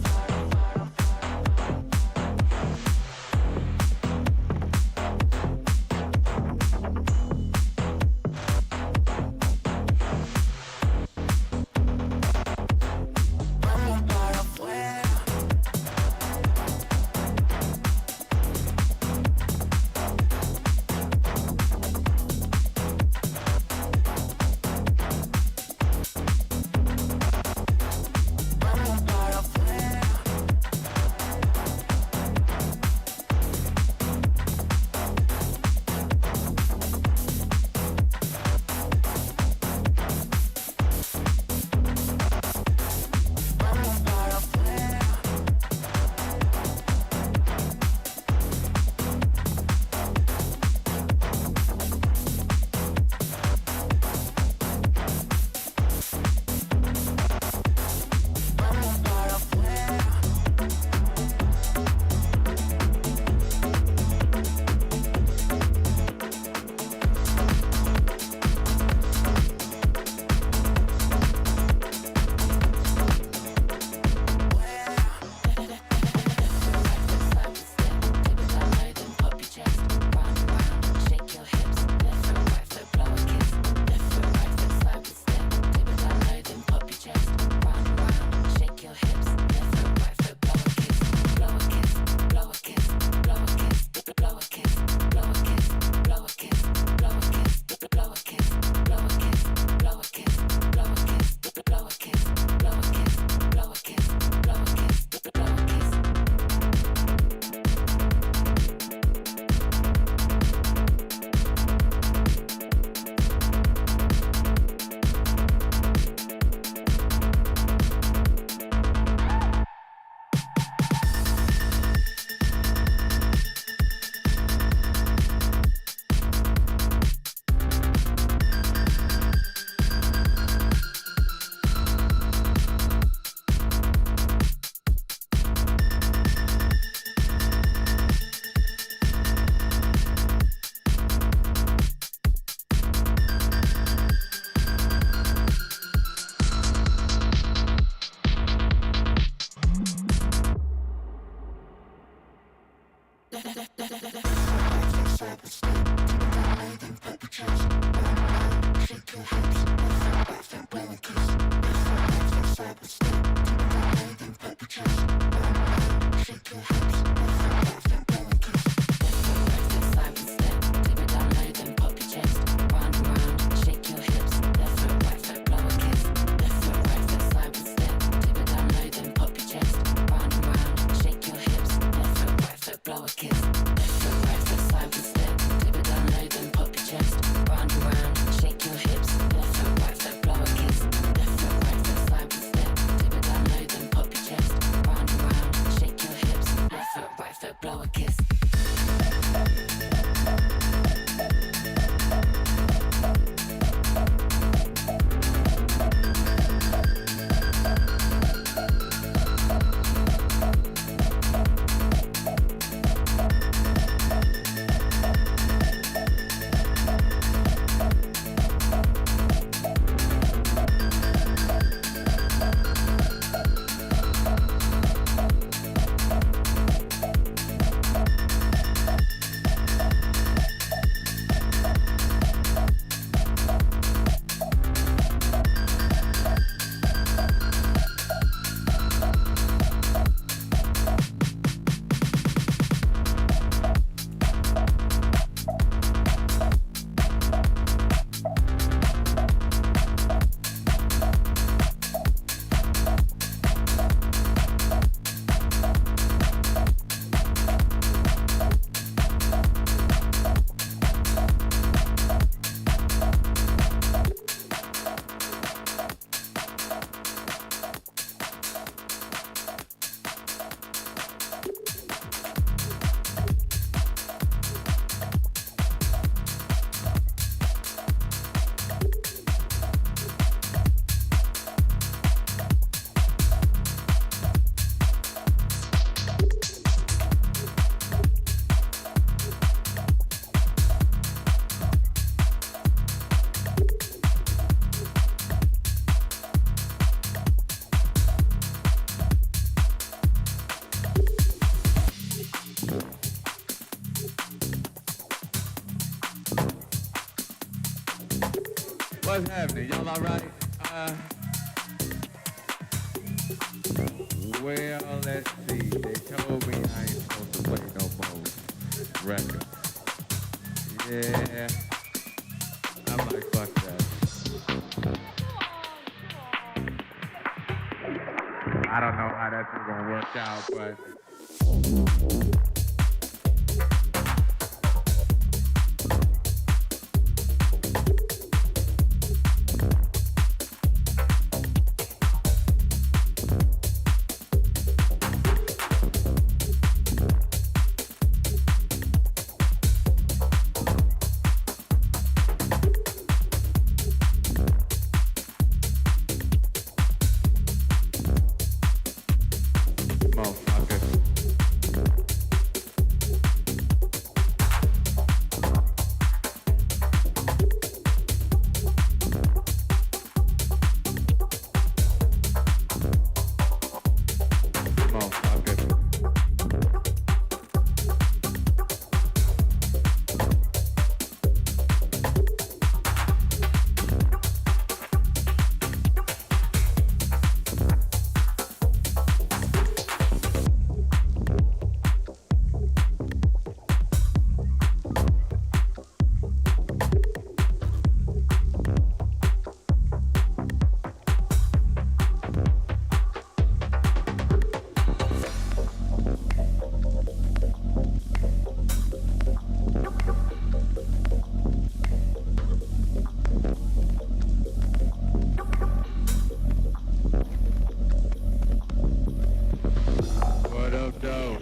[SPEAKER 15] What's happening? Y'all all right? Well, let's see. They told me I ain't supposed to play no more records. Yeah. I'm like, fuck that. I don't know how that's gonna work out, but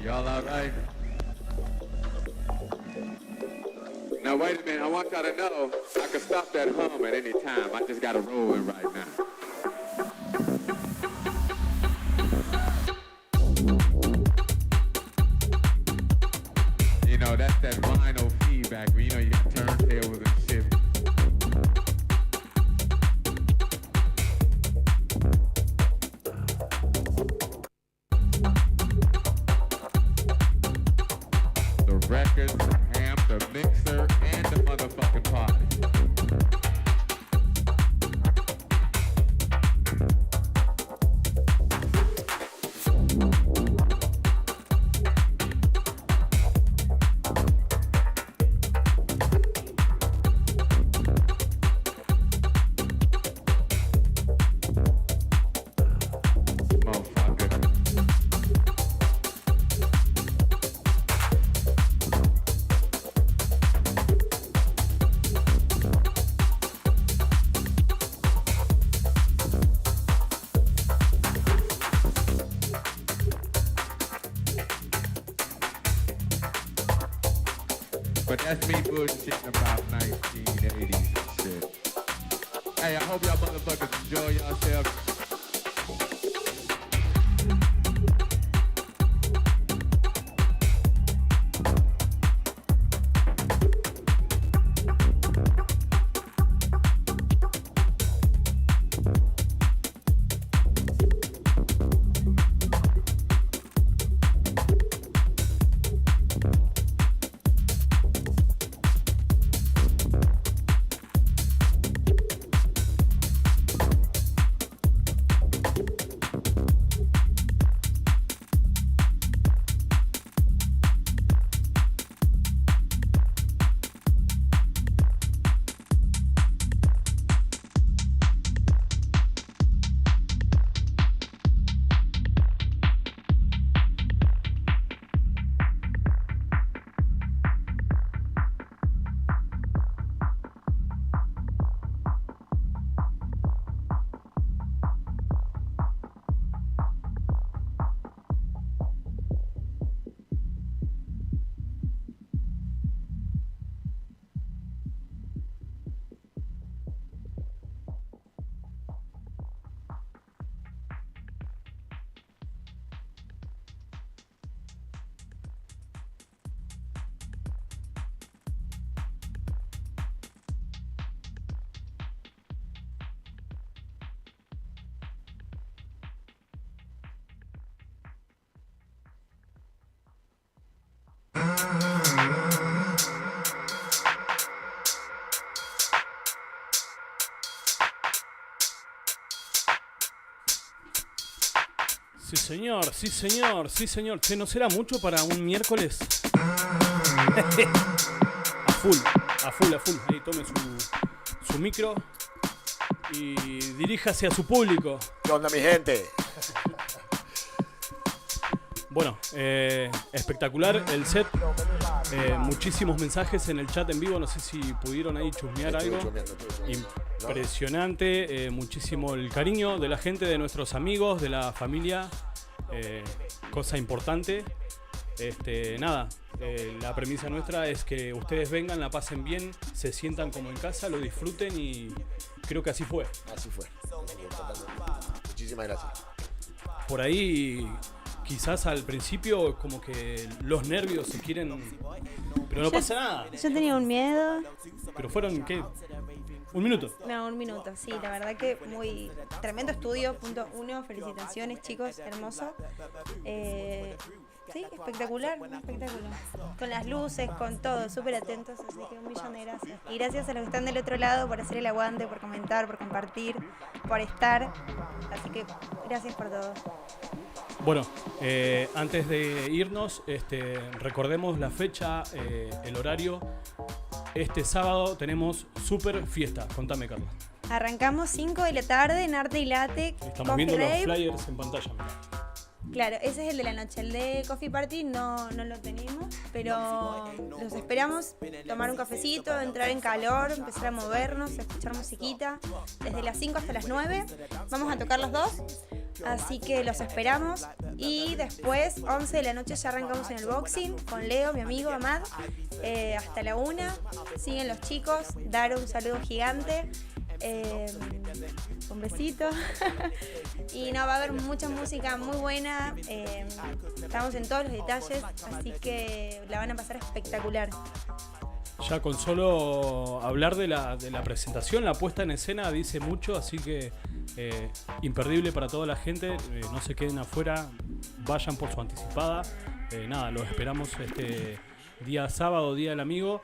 [SPEAKER 15] y'all all right? Now wait a minute, I want y'all to know I can stop that hum at any time. I just gotta roll it right now. You know, that's that vinyl feedback where you know you got turntables and shit. The motherfucker. But that's me bullshitting about 1980s and shit. Hey, I hope y'all motherfuckers enjoy yourselves.
[SPEAKER 4] Sí señor, sí señor, sí señor. Che, ¿no será mucho para un miércoles? A full, a full, a full. Ahí tome su micro y diríjase a su público.
[SPEAKER 6] ¿Qué onda, mi gente?
[SPEAKER 4] Bueno, espectacular el set. Muchísimos mensajes en el chat en vivo. No sé si pudieron ahí chusmear algo. Impresionante. Muchísimo el cariño de la gente, de nuestros amigos, de la familia. Cosa importante. Nada, la premisa nuestra es que ustedes vengan, la pasen bien, se sientan como en casa, lo disfruten y creo que así fue.
[SPEAKER 6] Así fue. Muchísimas gracias.
[SPEAKER 4] Por ahí, quizás al principio, como que los nervios se quieren. Pero no pasa nada.
[SPEAKER 5] Yo tenía un miedo.
[SPEAKER 4] Pero fueron, ¿qué? ¿Un minuto?
[SPEAKER 5] No, un minuto, sí, la verdad que muy tremendo estudio, punto 1, felicitaciones chicos, hermoso. Sí, espectacular, espectacular. Con las luces, con todo, súper atentos, así que 1.000.000 de gracias. Y gracias a los que están del otro lado por hacer el aguante, por comentar, por compartir, por estar. Así que gracias por todo.
[SPEAKER 4] Bueno, antes de irnos, recordemos la fecha, el horario. Este sábado tenemos super fiesta. Contame, Carla.
[SPEAKER 5] Arrancamos 5 de la tarde en Arte y Latte.
[SPEAKER 4] Estamos viendo los flyers en pantalla.
[SPEAKER 5] Claro, ese es el de la noche. El de Coffee Party no lo tenemos, pero los esperamos tomar un cafecito, entrar en calor, empezar a movernos, a escuchar musiquita. Desde las 5 hasta las 9 vamos a tocar los dos, así que los esperamos. Y después, 11 de la noche, ya arrancamos en el boxing con Leo, mi amigo Amad, hasta la 1. Siguen los chicos, dar un saludo gigante. Un besito. Y no, va a haber mucha música muy buena. Estamos en todos los detalles, así que la van a pasar espectacular.
[SPEAKER 4] Ya con solo hablar de la presentación, la puesta en escena dice mucho, así que imperdible para toda la gente. No se queden afuera, vayan por su anticipada. Nada, los esperamos día sábado, Día del Amigo,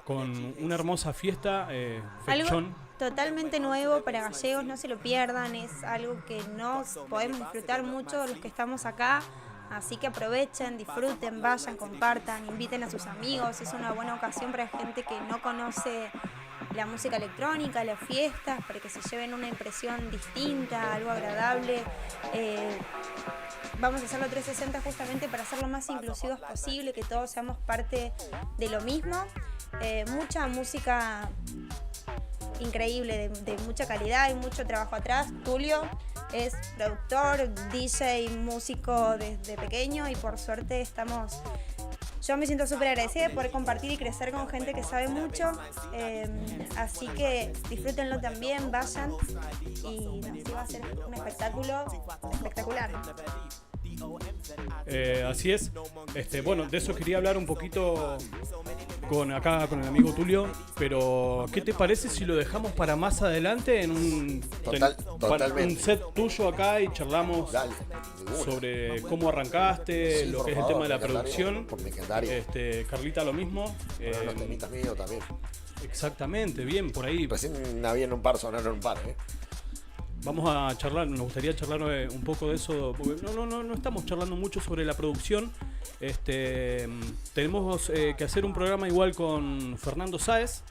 [SPEAKER 4] con una hermosa fiesta.
[SPEAKER 5] Algo totalmente nuevo para gallegos, no se lo pierdan, es algo que no podemos disfrutar mucho los que estamos acá, así que aprovechen, disfruten, vayan, compartan, inviten a sus amigos, es una buena ocasión para gente que no conoce la música electrónica, las fiestas, para que se lleven una impresión distinta, algo agradable. vamos a hacerlo 360 justamente para ser lo más inclusivos posible, que todos seamos parte de lo mismo. Mucha música increíble, de mucha calidad y mucho trabajo atrás. Tulio es productor, DJ, músico desde pequeño y por suerte yo me siento súper agradecida de poder compartir y crecer con gente que sabe mucho, así que disfrútenlo también, vayan y sí va a ser un espectáculo espectacular.
[SPEAKER 4] Así es. Bueno, de eso quería hablar un poquito con el amigo Tulio, pero ¿qué te parece si lo dejamos para más adelante en un set tuyo acá y charlamos sobre cómo arrancaste, lo que es el tema de la producción? Carlita lo mismo.
[SPEAKER 6] Los temitas míos también.
[SPEAKER 4] Exactamente, bien, por ahí.
[SPEAKER 6] Recién había un par, sonaron un par,
[SPEAKER 4] Vamos a charlar, nos gustaría charlar un poco de eso, porque no estamos charlando mucho sobre la producción. Tenemos que hacer un programa igual con Fernando Sáez,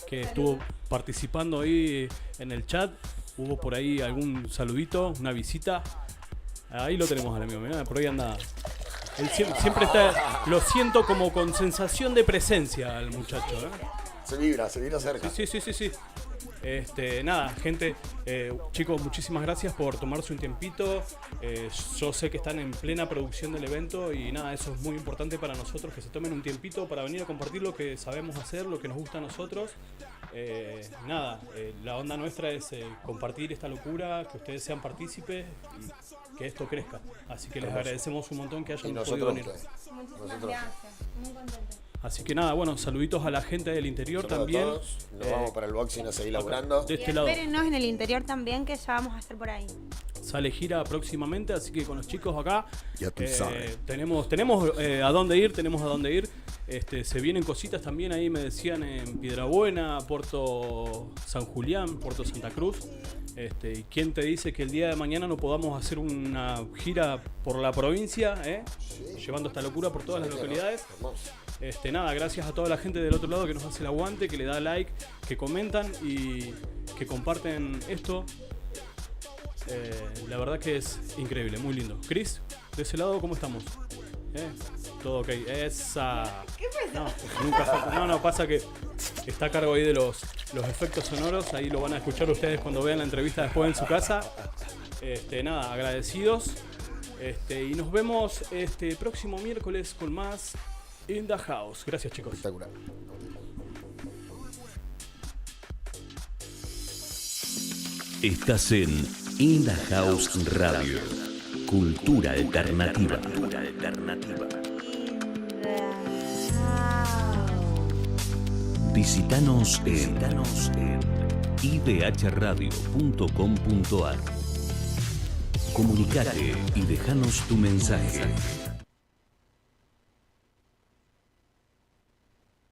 [SPEAKER 4] que estuvo participando ahí en el chat. Hubo por ahí algún saludito, una visita. Ahí lo tenemos al amigo, mirá, por ahí anda. Él siempre está, lo siento como con sensación de presencia al muchacho.
[SPEAKER 6] Se vibra cerca.
[SPEAKER 4] Sí. Nada, gente, chicos, muchísimas gracias por tomarse un tiempito. Yo sé que están en plena producción del evento y nada, eso es muy importante para nosotros, que se tomen un tiempito para venir a compartir lo que sabemos hacer, lo que nos gusta a nosotros. La onda nuestra es compartir esta locura, que ustedes sean partícipes y que esto crezca. Así que les agradecemos un montón que hayan podido venir.
[SPEAKER 5] Muchísimas gracias, muy contento.
[SPEAKER 4] Así que nada, bueno, saluditos a la gente del interior también.
[SPEAKER 6] Nos vamos para el boxing a seguir laburando.
[SPEAKER 4] De este lado.
[SPEAKER 5] Espérennos en el interior también, que ya vamos a estar por ahí.
[SPEAKER 4] Sale gira próximamente, así que con los chicos acá
[SPEAKER 6] ya tú sabes.
[SPEAKER 4] tenemos a dónde ir. Se vienen cositas también ahí, me decían, en Piedrabuena, Puerto San Julián, Puerto Santa Cruz. ¿Y quién te dice que el día de mañana no podamos hacer una gira por la provincia, llevando esta locura por todas las localidades? Nada, gracias a toda la gente del otro lado que nos hace el aguante, que le da like, que comentan y que comparten esto. La verdad que es increíble, muy lindo. Chris, de ese lado, ¿cómo estamos? Todo ok. Esa.
[SPEAKER 5] ¿Qué pasa?
[SPEAKER 4] Nunca falta. No, pasa que está a cargo ahí de los efectos sonoros. Ahí lo van a escuchar ustedes cuando vean la entrevista después en su casa. Nada, agradecidos. Y nos vemos próximo miércoles con más In The House. Gracias, chicos.
[SPEAKER 6] Espectacular.
[SPEAKER 1] Estás en In The House Radio. Cultura alternativa. Visítanos en idhradio.com.ar. Comunicate y déjanos tu mensaje.